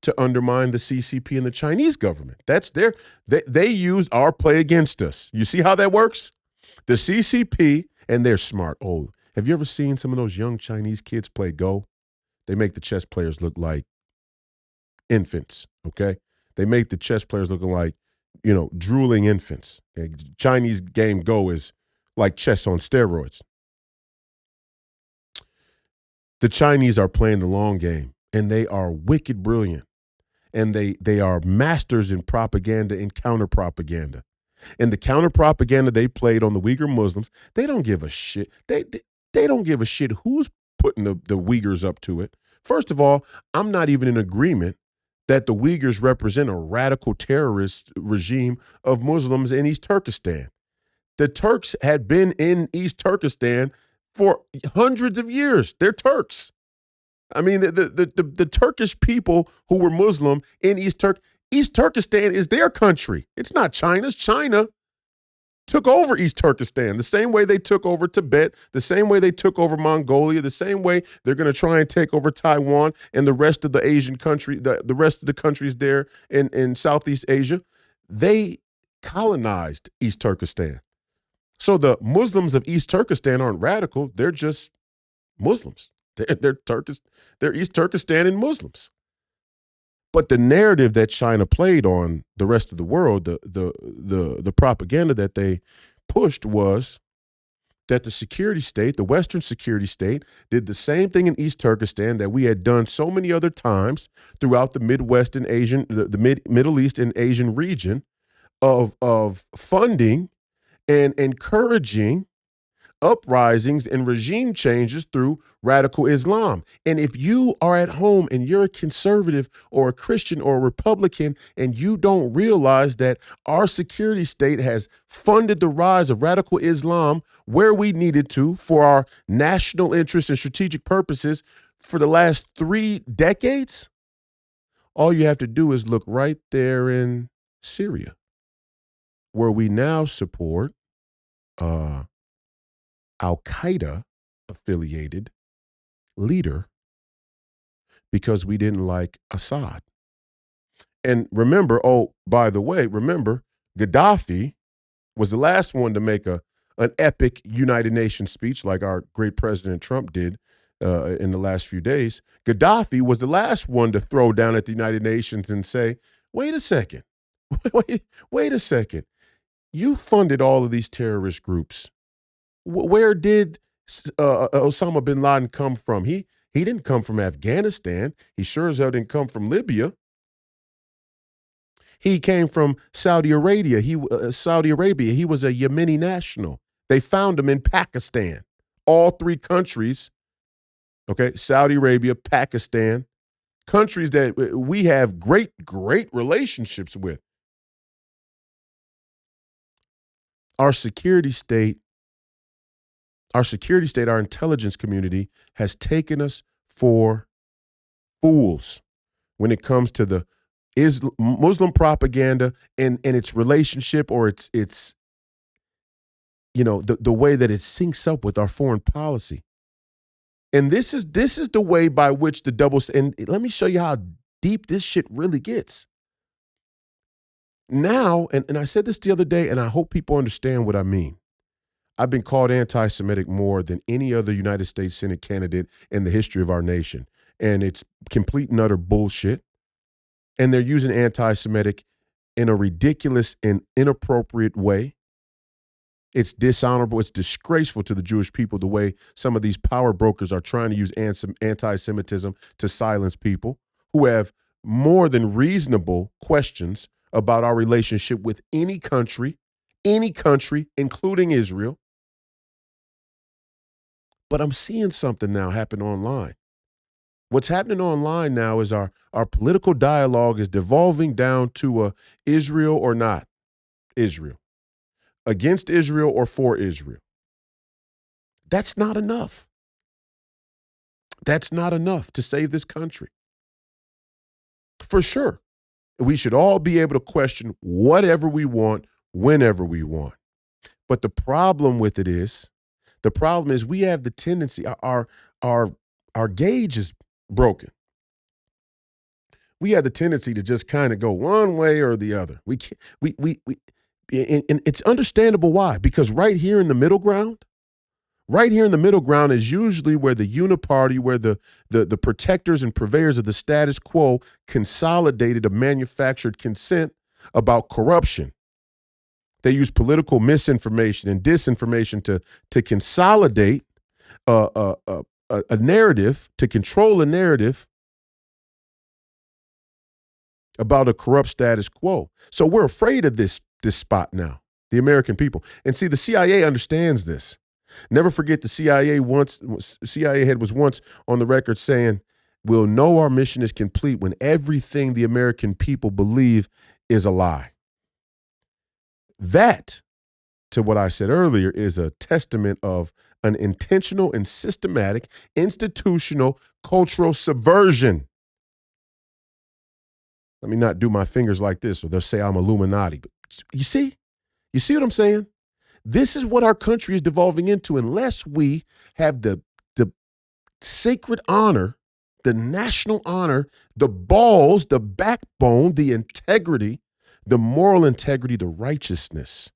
to undermine the CCP and the Chinese government. That's they used our play against us. You see how that works? The CCP, and they're smart. Oh, have you ever seen some of those young Chinese kids play Go? They make the chess players look like infants, okay? They make the chess players looking like, drooling infants. Okay? Chinese game Go is like chess on steroids. The Chinese are playing the long game, and they are wicked brilliant. And they are masters in propaganda and counter-propaganda. And the counter-propaganda they played on the Uyghur Muslims, they don't give a shit. They don't give a shit who's putting the Uyghurs up to it. First of all, I'm not even in agreement that the Uyghurs represent a radical terrorist regime of Muslims in East Turkestan. The Turks had been in East Turkestan for hundreds of years. They're Turks. I mean, the Turkish people who were Muslim in East Turkestan is their country. It's not China's. China took over East Turkestan, the same way they took over Tibet, the same way they took over Mongolia, the same way they're going to try and take over Taiwan and the rest of the Asian country, the rest of the countries there in Southeast Asia. They colonized East Turkestan. So the Muslims of East Turkestan aren't radical. They're just Muslims. They're East Turkestanian Muslims. But the narrative that China played on the rest of the world, the propaganda that they pushed was that the security state, the Western security state, did the same thing in East Turkestan that we had done so many other times throughout the Midwest and Asian, the Middle East and Asian region of funding and encouraging uprisings and regime changes through radical Islam. And if you are at home and you're a conservative or a Christian or a Republican and you don't realize that our security state has funded the rise of radical Islam where we needed to for our national interests and strategic purposes for the last 3 decades, all you have to do is look right there in Syria, where we now support Al-Qaeda affiliated leader because we didn't like Assad. And remember, oh, by the way, remember, Gaddafi was the last one to make an epic United Nations speech like our great President Trump did in the last few days. Gaddafi was the last one to throw down at the United Nations and say, wait a second, wait a second. You funded all of these terrorist groups. Where did Osama bin Laden come from? He didn't come from Afghanistan. He sure as hell didn't come from Libya. He came from Saudi Arabia. He was a Yemeni national. They found him in Pakistan. All 3 countries, okay, Saudi Arabia, Pakistan, countries that we have great relationships with. Our security state, our intelligence community has taken us for fools when it comes to the Muslim propaganda and its relationship or its the way that it syncs up with our foreign policy. And this is the way by which the double, and let me show you how deep this shit really gets. Now, and I said this the other day, and I hope people understand what I mean. I've been called anti-Semitic more than any other United States Senate candidate in the history of our nation. And it's complete and utter bullshit. And they're using anti-Semitic in a ridiculous and inappropriate way. It's dishonorable. It's disgraceful to the Jewish people the way some of these power brokers are trying to use anti-Semitism to silence people who have more than reasonable questions about our relationship with any country, including Israel. But I'm seeing something now happen online. What's happening online now is our political dialogue is devolving down to Israel or not Israel, against Israel or for Israel. That's not enough. That's not enough to save this country. For sure. We should all be able to question whatever we want, whenever we want. But the problem is we have the tendency, our gauge is broken. We have the tendency to just kind of go one way or the other. And it's understandable why, because right here in the middle ground is usually where the uniparty, where the protectors and purveyors of the status quo consolidated a manufactured consent about corruption. They use political misinformation and disinformation to consolidate a narrative, to control a narrative about a corrupt status quo. So we're afraid of this spot now, the American people. And see, the CIA understands this. Never forget the CIA head was once on the record saying, we'll know our mission is complete when everything the American people believe is a lie. That, to what I said earlier, is a testament of an intentional and systematic institutional cultural subversion. Let me not do my fingers like this or they'll say I'm Illuminati. But you see what I'm saying? This is what our country is devolving into unless we have the sacred honor, the national honor, the balls, the backbone, the integrity, the moral integrity, the righteousness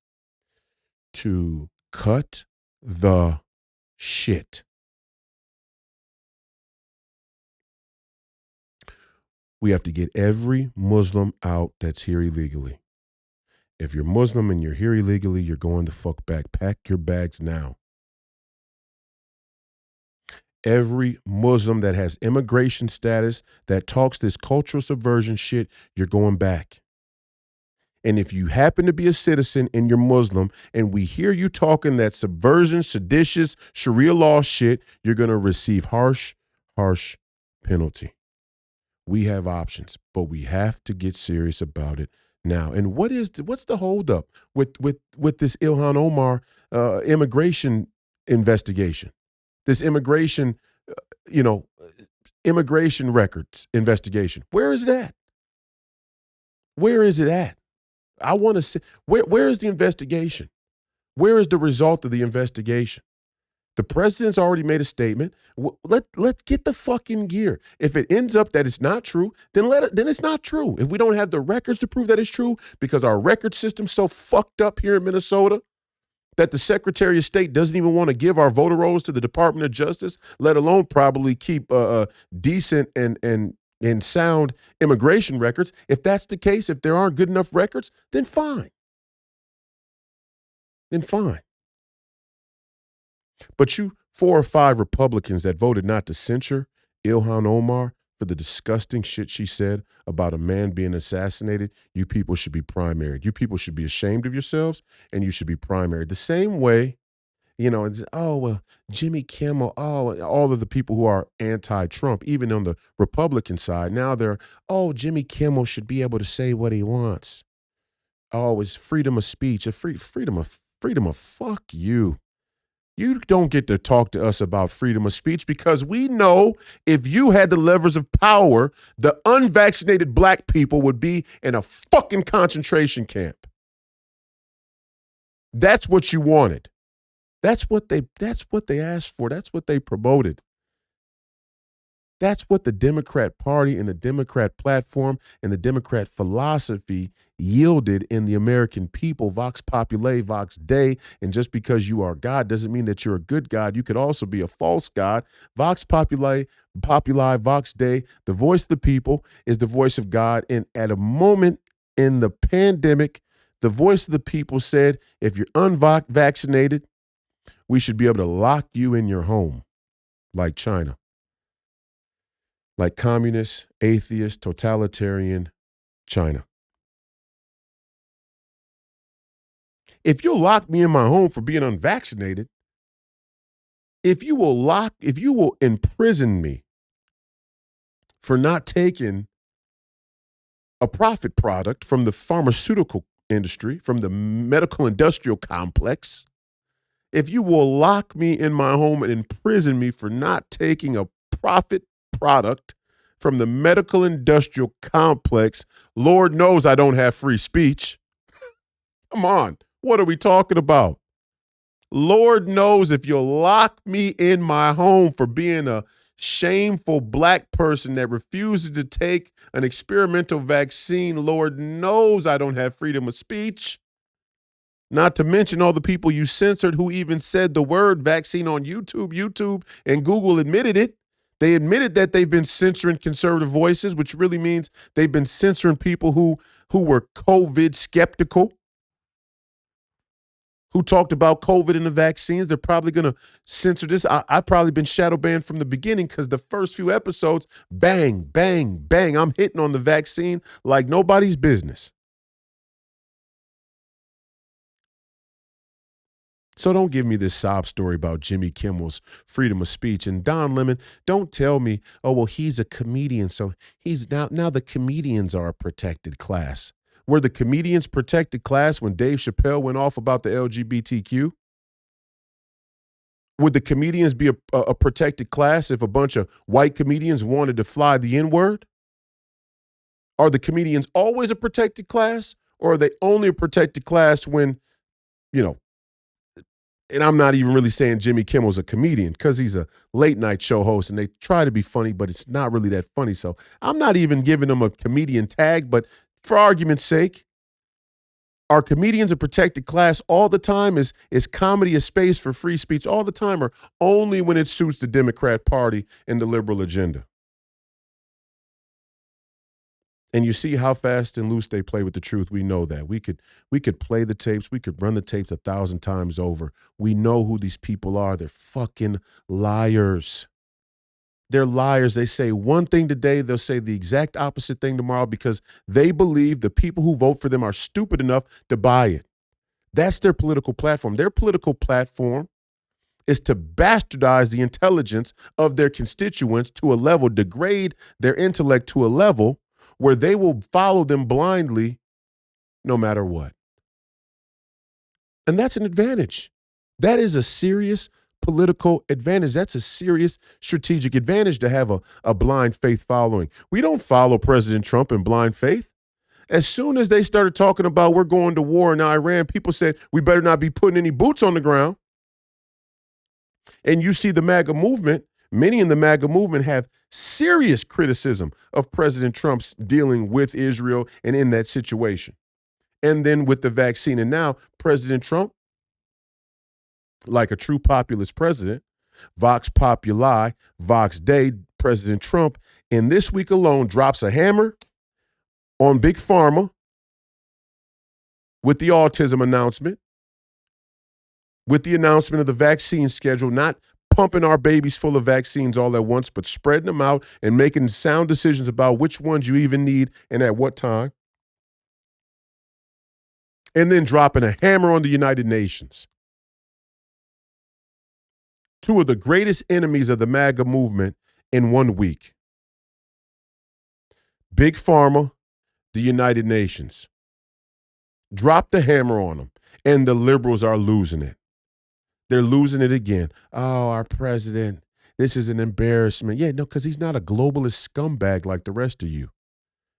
to cut the shit. We have to get every Muslim out that's here illegally. If you're Muslim and you're here illegally, you're going the fuck back. Pack your bags now. Every Muslim that has immigration status, that talks this cultural subversion shit, you're going back. And if you happen to be a citizen and you're Muslim and we hear you talking that subversion, seditious, Sharia law shit, you're going to receive harsh penalty. We have options, but we have to get serious about it now. And what's the holdup with this ILHAN OMAR immigration investigation? This immigration records investigation. Where is that? Where is it at? I want to see where is the investigation? Where is the result of the investigation? The president's already made a statement. Let's get the fucking gear. If it ends up that it's not true, then it's not true. If we don't have the records to prove that it's true, because our record system's so fucked up here in Minnesota that the Secretary of State doesn't even want to give our voter rolls to the Department of Justice, let alone probably keep decent and sound immigration records. If that's the case, if there aren't good enough records, then fine. But you 4 or 5 Republicans that voted not to censure ILHAN OMAR for the disgusting shit she said about a man being assassinated, you people should be primaried. You people should be ashamed of yourselves, and you should be primaried. The same way, Jimmy Kimmel, all of the people who are anti-Trump, even on the Republican side, now they're, Jimmy Kimmel should be able to say what he wants. It's freedom of speech, freedom of fuck you. You don't get to talk to us about freedom of speech because we know if you had the levers of power, the unvaccinated black people would be in a fucking concentration camp. That's what you wanted. That's what they asked for. That's what they promoted. That's what the Democrat Party and the Democrat platform and the Democrat philosophy yielded in the American people. Vox populi, vox Dei. And just because you are God doesn't mean that you're a good God. You could also be a false God. Vox populi, vox Dei. The voice of the people is the voice of God. And at a moment in the pandemic, the voice of the people said, if you're unvaccinated, we should be able to lock you in your home like China. Like communist, atheist, totalitarian China. If you'll lock me in my home for being unvaccinated, if you will imprison me for not taking a profit product from the pharmaceutical industry, from the medical industrial complex, if you will lock me in my home and imprison me for not taking a profit product from the medical industrial complex, Lord knows I don't have free speech. Come on, what are we talking about? Lord knows if you'll lock me in my home for being a shameful black person that refuses to take an experimental vaccine, Lord knows I don't have freedom of speech. Not to mention all the people you censored who even said the word vaccine on YouTube. YouTube and Google admitted it. They admitted that they've been censoring conservative voices, which really means they've been censoring people who were COVID skeptical, who talked about COVID and the vaccines. They're probably going to censor this. I've probably been shadow banned from the beginning because the first few episodes, bang, bang, bang, I'm hitting on the vaccine like nobody's business. So don't give me this sob story about Jimmy Kimmel's freedom of speech. And Don Lemon, don't tell me, he's a comedian, so he's now the comedians are a protected class. Were the comedians protected class when Dave Chappelle went off about the LGBTQ? Would the comedians be a protected class if a bunch of white comedians wanted to fly the N-word? Are the comedians always a protected class, or are they only a protected class when, and I'm not even really saying Jimmy Kimmel's a comedian because he's a late night show host and they try to be funny, but it's not really that funny. So I'm not even giving him a comedian tag, but for argument's sake, are comedians a protected class all the time? Is comedy a space for free speech all the time, or only when it suits the Democrat Party and the liberal agenda? And you see how fast and loose they play with the truth. We know that. We could play the tapes. We could run the tapes 1,000 times over. We know who these people are. They're fucking liars. They're liars. They say one thing today, they'll say the exact opposite thing tomorrow because they believe the people who vote for them are stupid enough to buy it. That's their political platform. Their political platform is to bastardize the intelligence of their constituents to a level, degrade their intellect to a level where they will follow them blindly no matter what. And that's an advantage. That is a serious political advantage. That's a serious strategic advantage to have a blind faith following. We don't follow President Trump in blind faith. As soon as they started talking about we're going to war in Iran, people said we better not be putting any boots on the ground. And you see the MAGA movement, many in the MAGA movement have serious criticism of President Trump's dealing with Israel and in that situation. And then with the vaccine. And now President Trump, like a true populist president, Vox Populi, Vox Dei, President Trump, in this week alone drops a hammer on Big Pharma with the autism announcement, with the announcement of the vaccine schedule, not pumping our babies full of vaccines all at once, but spreading them out and making sound decisions about which ones you even need and at what time. And then dropping a hammer on the United Nations. Two of the greatest enemies of the MAGA movement in 1 week. Big Pharma, the United Nations. Drop the hammer on them, and the liberals are losing it. They're losing it again. Oh, our president, this is an embarrassment. Yeah, no, because he's not a globalist scumbag like the rest of you.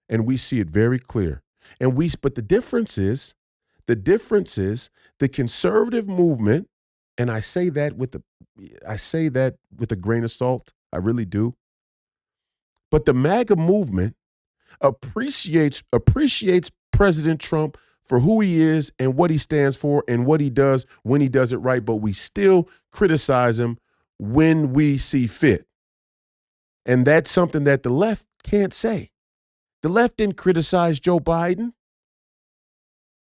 And we see it very clear. But the difference is the conservative movement, and I say that with a grain of salt. I really do. But the MAGA movement appreciates President Trump for who he is and what he stands for and what he does when he does it right, but we still criticize him when we see fit. And that's something that the left can't say. The left didn't criticize Joe Biden.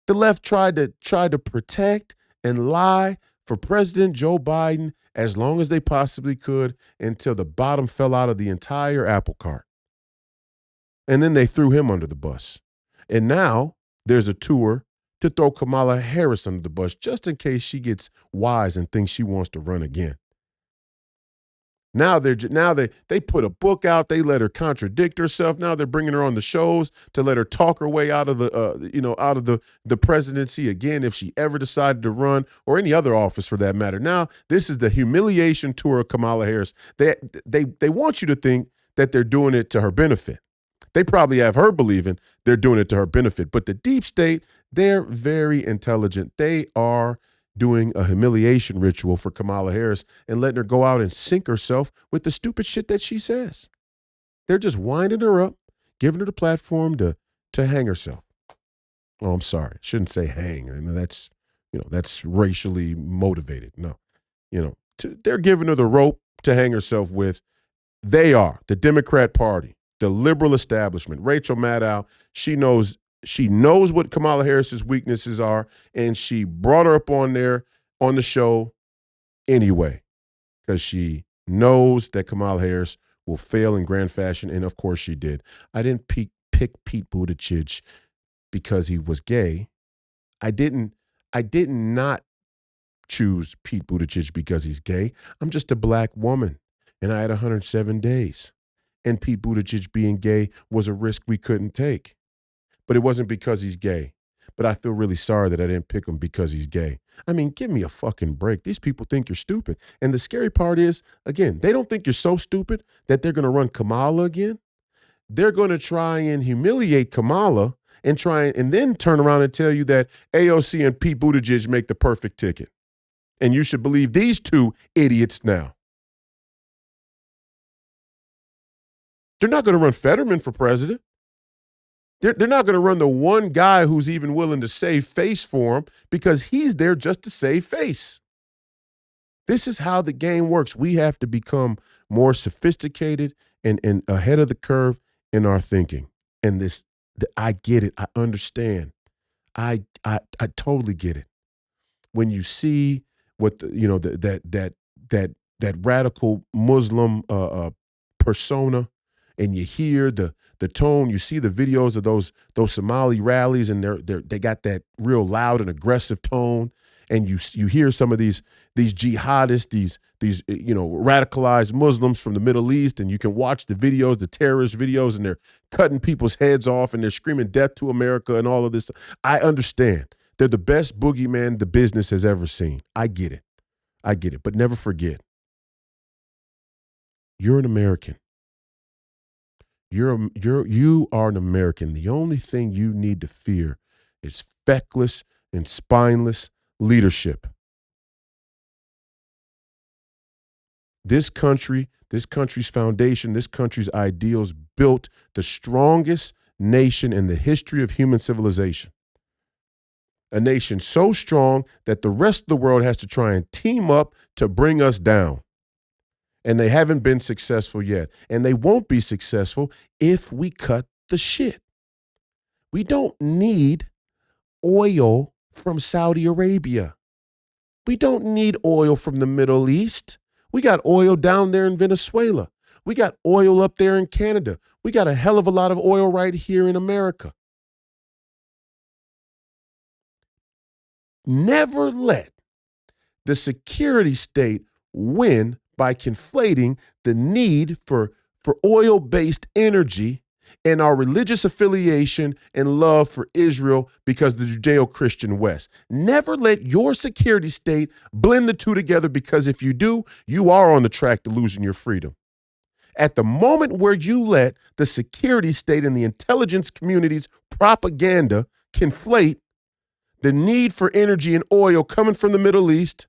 The left tried to protect and lie for President Joe Biden as long as they possibly could until the bottom fell out of the entire apple cart. And then they threw him under the bus. And now there's a tour to throw Kamala Harris under the bus just in case she gets wise and thinks she wants to run again. Now they put a book out. They let her contradict herself. Now they're bringing her on the shows to let her talk her way out of the presidency again if she ever decided to run or any other office for that matter. Now this is the humiliation tour of Kamala Harris. They want you to think that they're doing it to her benefit. They probably have her believing they're doing it to her benefit. But the deep state, they're very intelligent. They are doing a humiliation ritual for Kamala Harris and letting her go out and sink herself with the stupid shit that she says. They're just winding her up, giving her the platform to hang herself. Oh, I'm sorry. I shouldn't say hang. I mean, that's racially motivated. No, they're giving her the rope to hang herself with. They are the Democrat Party. The liberal establishment, Rachel Maddow, she knows what Kamala Harris's weaknesses are, and she brought her up on the show anyway, because she knows that Kamala Harris will fail in grand fashion, and of course she did. I didn't pick Pete Buttigieg because he was gay. I did not choose Pete Buttigieg because he's gay. I'm just a black woman, and I had 107 days. And Pete Buttigieg being gay was a risk we couldn't take. But it wasn't because he's gay. But I feel really sorry that I didn't pick him because he's gay. I mean, give me a fucking break. These people think you're stupid. And the scary part is, again, they don't think you're so stupid that they're going to run Kamala again. They're going to try and humiliate Kamala and then turn around and tell you that AOC and Pete Buttigieg make the perfect ticket. And you should believe these two idiots now. They're not going to run Fetterman for president. They're not going to run the one guy who's even willing to save face for him because he's there just to save face. This is how the game works. We have to become more sophisticated and ahead of the curve in our thinking. And I get it. I understand. I totally get it. When you see what that radical Muslim persona, and you hear the tone, you see the videos of those Somali rallies, and they got that real loud and aggressive tone, and you hear some of these jihadists, these radicalized Muslims from the Middle East, and you can watch the videos, the terrorist videos, and they're cutting people's heads off, and they're screaming death to America and all of this. I understand. They're the best boogeyman the business has ever seen. I get it. But never forget, you're an American. You are an American. The only thing you need to fear is feckless and spineless leadership. This country's foundation, this country's ideals built the strongest nation in the history of human civilization. A nation so strong that the rest of the world has to try and team up to bring us down. And they haven't been successful yet. And they won't be successful if we cut the shit. We don't need oil from Saudi Arabia. We don't need oil from the Middle East. We got oil down there in Venezuela. We got oil up there in Canada. We got a hell of a lot of oil right here in America. Never let the security state win by conflating the need for oil-based energy and our religious affiliation and love for Israel because of the Judeo-Christian West. Never let your security state blend the two together, because if you do, you are on the track to losing your freedom. At the moment where you let the security state and the intelligence community's propaganda conflate the need for energy and oil coming from the Middle East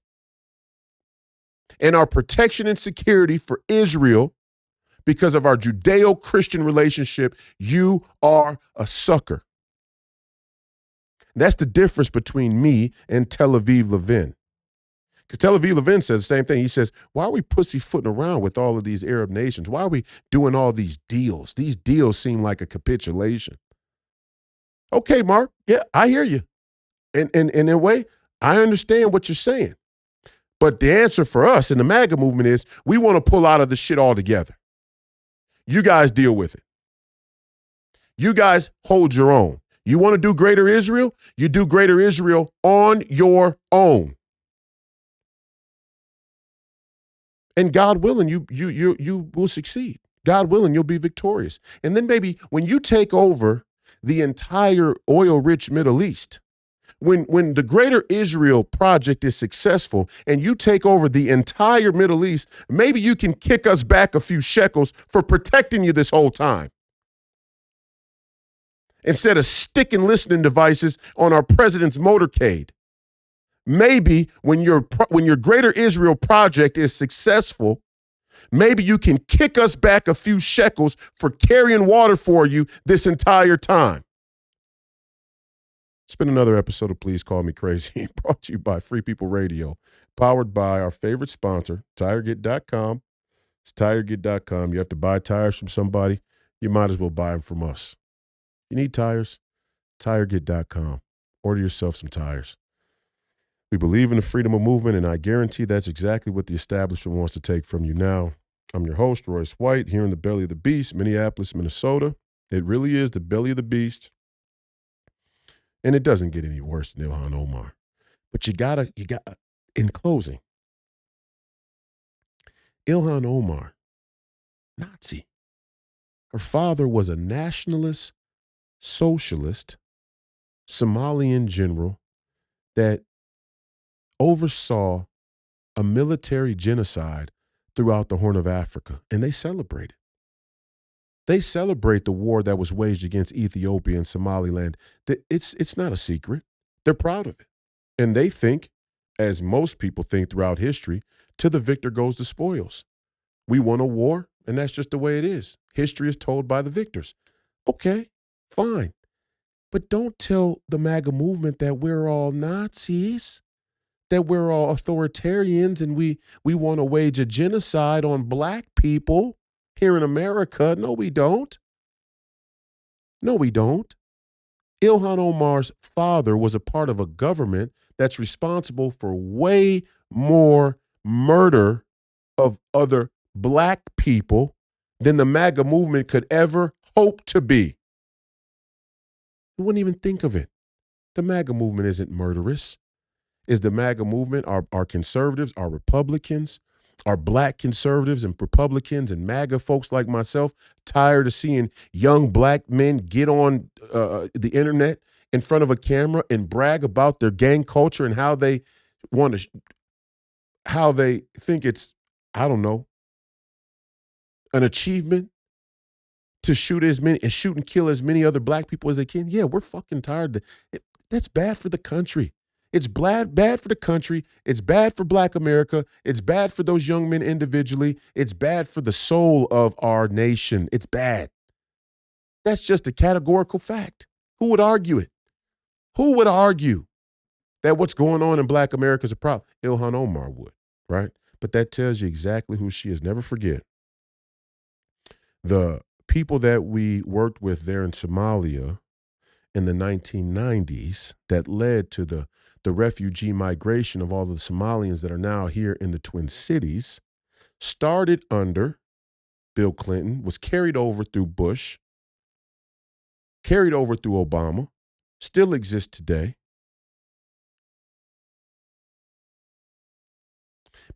and our protection and security for Israel because of our Judeo-Christian relationship, you are a sucker. That's the difference between me and Tel Aviv Levin. Because Tel Aviv Levin says the same thing. He says, why are we pussyfooting around with all of these Arab nations? Why are we doing all these deals? These deals seem like a capitulation. Okay, Mark. Yeah, I hear you. And in a way, I understand what you're saying. But the answer for us in the MAGA movement is we want to pull out of this shit altogether. You guys deal with it. You guys hold your own. You want to do greater Israel? You do greater Israel on your own. And God willing, you will succeed. God willing, you'll be victorious. And then maybe when you take over the entire oil-rich Middle East, when the Greater Israel project is successful and you take over the entire Middle East, maybe you can kick us back a few shekels for protecting you this whole time. Instead of sticking listening devices on our president's motorcade. Maybe when your Greater Israel project is successful, maybe you can kick us back a few shekels for carrying water for you this entire time. It's been another episode of Please Call Me Crazy, brought to you by Free People Radio, powered by our favorite sponsor, TireGet.com. It's TireGet.com. You have to buy tires from somebody, you might as well buy them from us. You need tires? TireGet.com. Order yourself some tires. We believe in the freedom of movement, and I guarantee that's exactly what the establishment wants to take from you now. I'm your host, Royce White, here in the belly of the beast, Minneapolis, Minnesota. It really is the belly of the beast. And it doesn't get any worse than ILHAN OMAR. But you gotta, in closing, ILHAN OMAR, Nazi. Her father was a nationalist, socialist, Somalian general that oversaw a military genocide throughout the Horn of Africa, and they celebrate it. They celebrate the war that was waged against Ethiopia and Somaliland. It's not a secret. They're proud of it. And they think, as most people think throughout history, to the victor goes the spoils. We won a war, and that's just the way it is. History is told by the victors. Okay, fine. But don't tell the MAGA movement that we're all Nazis, that we're all authoritarians, and we want to wage a genocide on black people here in America. No, we don't. No, we don't. ILHAN Omar's father was a part of a government that's responsible for way more murder of other black people than the MAGA movement could ever hope to be. You wouldn't even think of it. The MAGA movement isn't murderous. Is the MAGA movement, our conservatives, our Republicans, our black conservatives and Republicans and MAGA folks like myself tired of seeing young black men get on the internet in front of a camera and brag about their gang culture and how they how they think it's, I don't know, an achievement to shoot and kill as many other black people as they can? Yeah, we're fucking tired. That's bad for the country. It's bad for the country. It's bad for black America. It's bad for those young men individually. It's bad for the soul of our nation. It's bad. That's just a categorical fact. Who would argue it? Who would argue that what's going on in black America is a problem? ILHAN Omar would, right? But that tells you exactly who she is. Never forget. The people that we worked with there in Somalia in the 1990s that led to the refugee migration of all the Somalians that are now here in the Twin Cities started under Bill Clinton, was carried over through Bush, carried over through Obama, still exists today.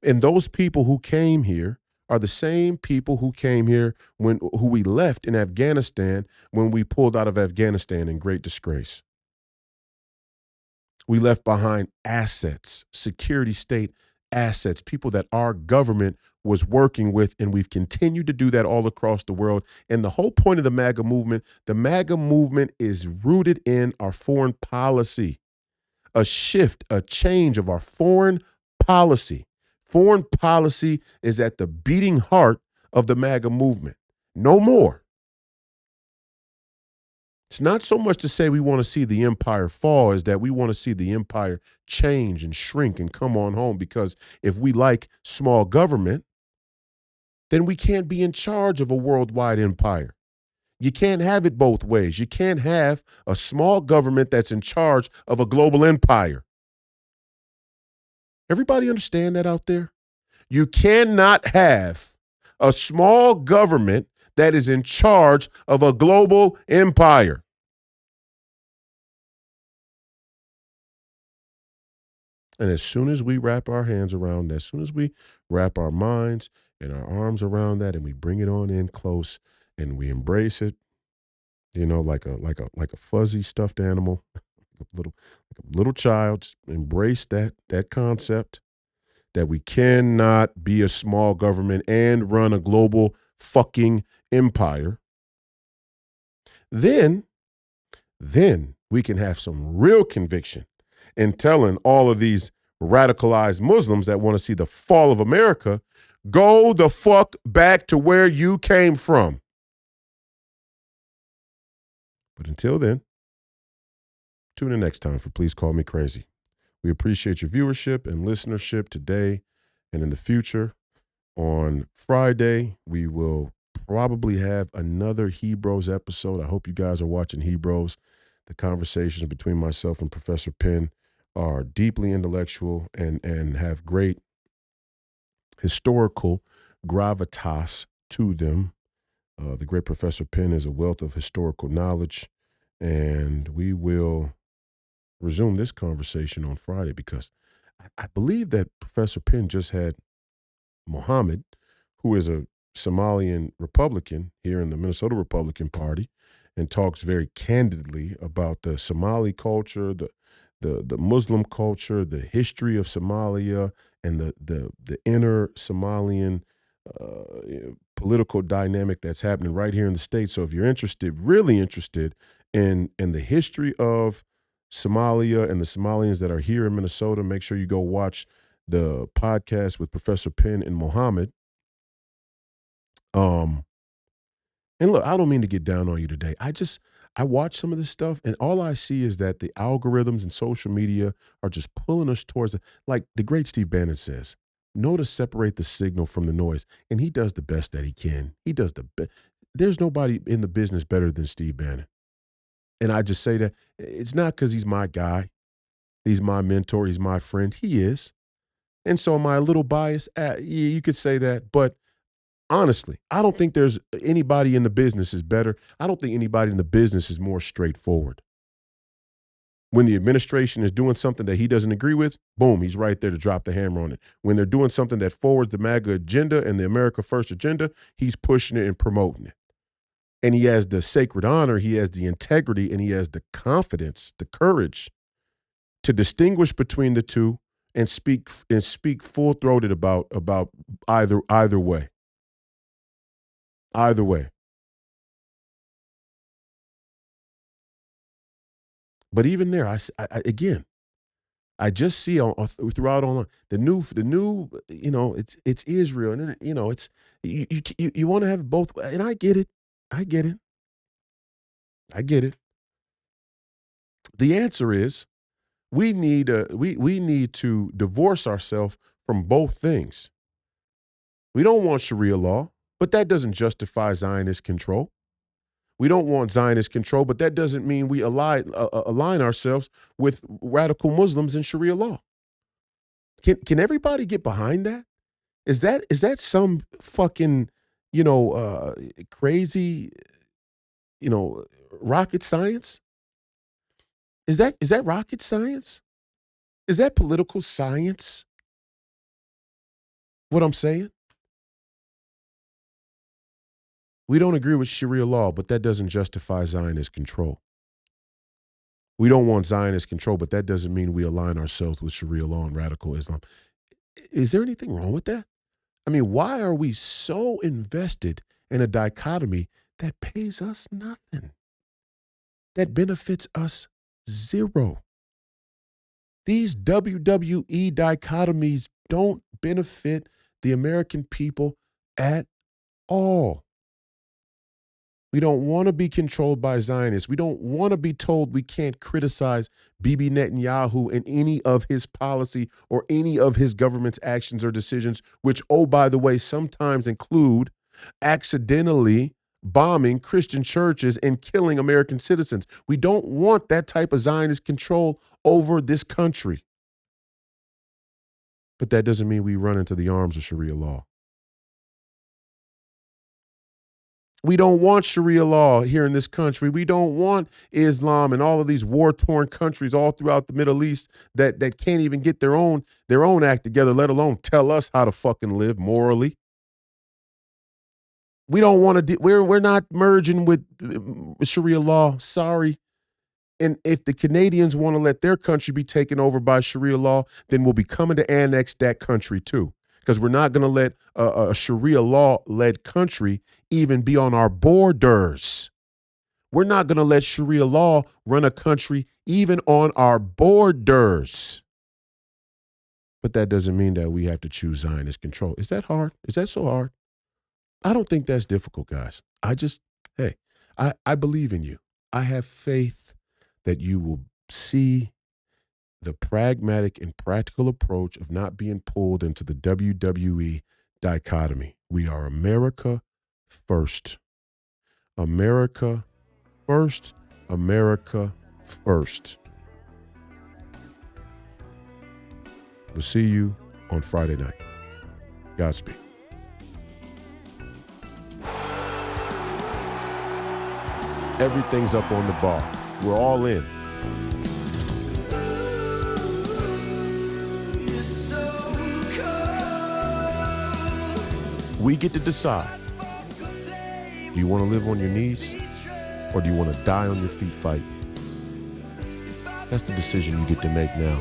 And those people who came here are the same people who came here who we left in Afghanistan when we pulled out of Afghanistan in great disgrace. We left behind assets, security state assets, people that our government was working with, and we've continued to do that all across the world. And the whole point of the MAGA movement is rooted in our foreign policy, a shift, a change of our foreign policy. Foreign policy is at the beating heart of the MAGA movement. No more. It's not so much to say we want to see the empire fall as that we want to see the empire change and shrink and come on home, because if we like small government, then we can't be in charge of a worldwide empire. You can't have it both ways. You can't have a small government that's in charge of a global empire. Everybody understand that out there? You cannot have a small government that is in charge of a global empire. And as soon as we wrap our hands around that, as soon as we wrap our minds and our arms around that, and we bring it on in close and we embrace it, you know, like a fuzzy stuffed animal, like a little child, just embrace that concept that we cannot be a small government and run a global fucking empire. Then we can have some real conviction in telling all of these radicalized Muslims that want to see the fall of America, go the fuck back to where you came from. But until then, tune in next time for Please Call Me Crazy. We appreciate your viewership and listenership today and in the future. On Friday, we will probably have another Hebrews episode. I hope you guys are watching Hebrews. The conversations between myself and Professor Penn are deeply intellectual and have great historical gravitas to them. The great Professor Penn is a wealth of historical knowledge, and we will resume this conversation on Friday because I believe that Professor Penn just had Mohammed, who is a Somalian Republican here in the Minnesota Republican Party, and talks very candidly about the Somali culture, the Muslim culture, the history of Somalia, and the inner Somalian political dynamic that's happening right here in the States. So if you're interested, really interested in the history of Somalia and the Somalians that are here in Minnesota, make sure you go watch the podcast with Professor Penn and Mohammed. And look, I don't mean to get down on you today. I watch some of this stuff, and all I see is that the algorithms and social media are just pulling us towards, like the great Steve Bannon says, know to separate the signal from the noise. And he does the best that he can. He does the best. There's nobody in the business better than Steve Bannon. And I just say that it's not because he's my guy. He's my mentor. He's my friend. He is. And so am I a little biased? Yeah, you could say that. But honestly, I don't think there's anybody in the business is better. I don't think anybody in the business is more straightforward. When the administration is doing something that he doesn't agree with, boom, he's right there to drop the hammer on it. When they're doing something that forwards the MAGA agenda and the America First agenda, he's pushing it and promoting it. And he has the sacred honor, he has the integrity, and he has the confidence, the courage to distinguish between the two and speak full-throated about either way. Either way. But even there, I again, I just see throughout online the new, it's Israel, and it's you want to have both, and I get it. The answer is we need to divorce ourselves from both things. We don't want Sharia law, but that doesn't justify Zionist control. We don't want Zionist control, but that doesn't mean we align ourselves with radical Muslims and Sharia law. Can everybody get behind that? Is that some fucking crazy rocket science? Is that rocket science? Is that political science? What I'm saying? We don't agree with Sharia law, but that doesn't justify Zionist control. We don't want Zionist control, but that doesn't mean we align ourselves with Sharia law and radical Islam. Is there anything wrong with that? I mean, why are we so invested in a dichotomy that pays us nothing, that benefits us zero? These WWE dichotomies don't benefit the American people at all. We don't want to be controlled by Zionists. We don't want to be told we can't criticize Bibi Netanyahu and any of his policy or any of his government's actions or decisions, which, oh, by the way, sometimes include accidentally bombing Christian churches and killing American citizens. We don't want that type of Zionist control over this country. But that doesn't mean we run into the arms of Sharia law. We don't want Sharia law here in this country. We don't want Islam and all of these war-torn countries all throughout the Middle East that can't even get their own act together, let alone tell us how to fucking live morally. We don't want to. We're not merging with Sharia law. Sorry. And if the Canadians want to let their country be taken over by Sharia law, then we'll be coming to annex that country too. Because we're not going to let a Sharia law-led country even be on our borders. We're not going to let Sharia law run a country even on our borders. But that doesn't mean that we have to choose Zionist control. Is that hard? Is that so hard? I don't think that's difficult, guys. I believe in you. I have faith that you will see the pragmatic and practical approach of not being pulled into the WWE dichotomy. We are America first. America first. America first. We'll see you on Friday night. Godspeed. Everything's up on the bar. We're all in. We get to decide. Do you want to live on your knees or do you want to die on your feet fighting? That's the decision you get to make now.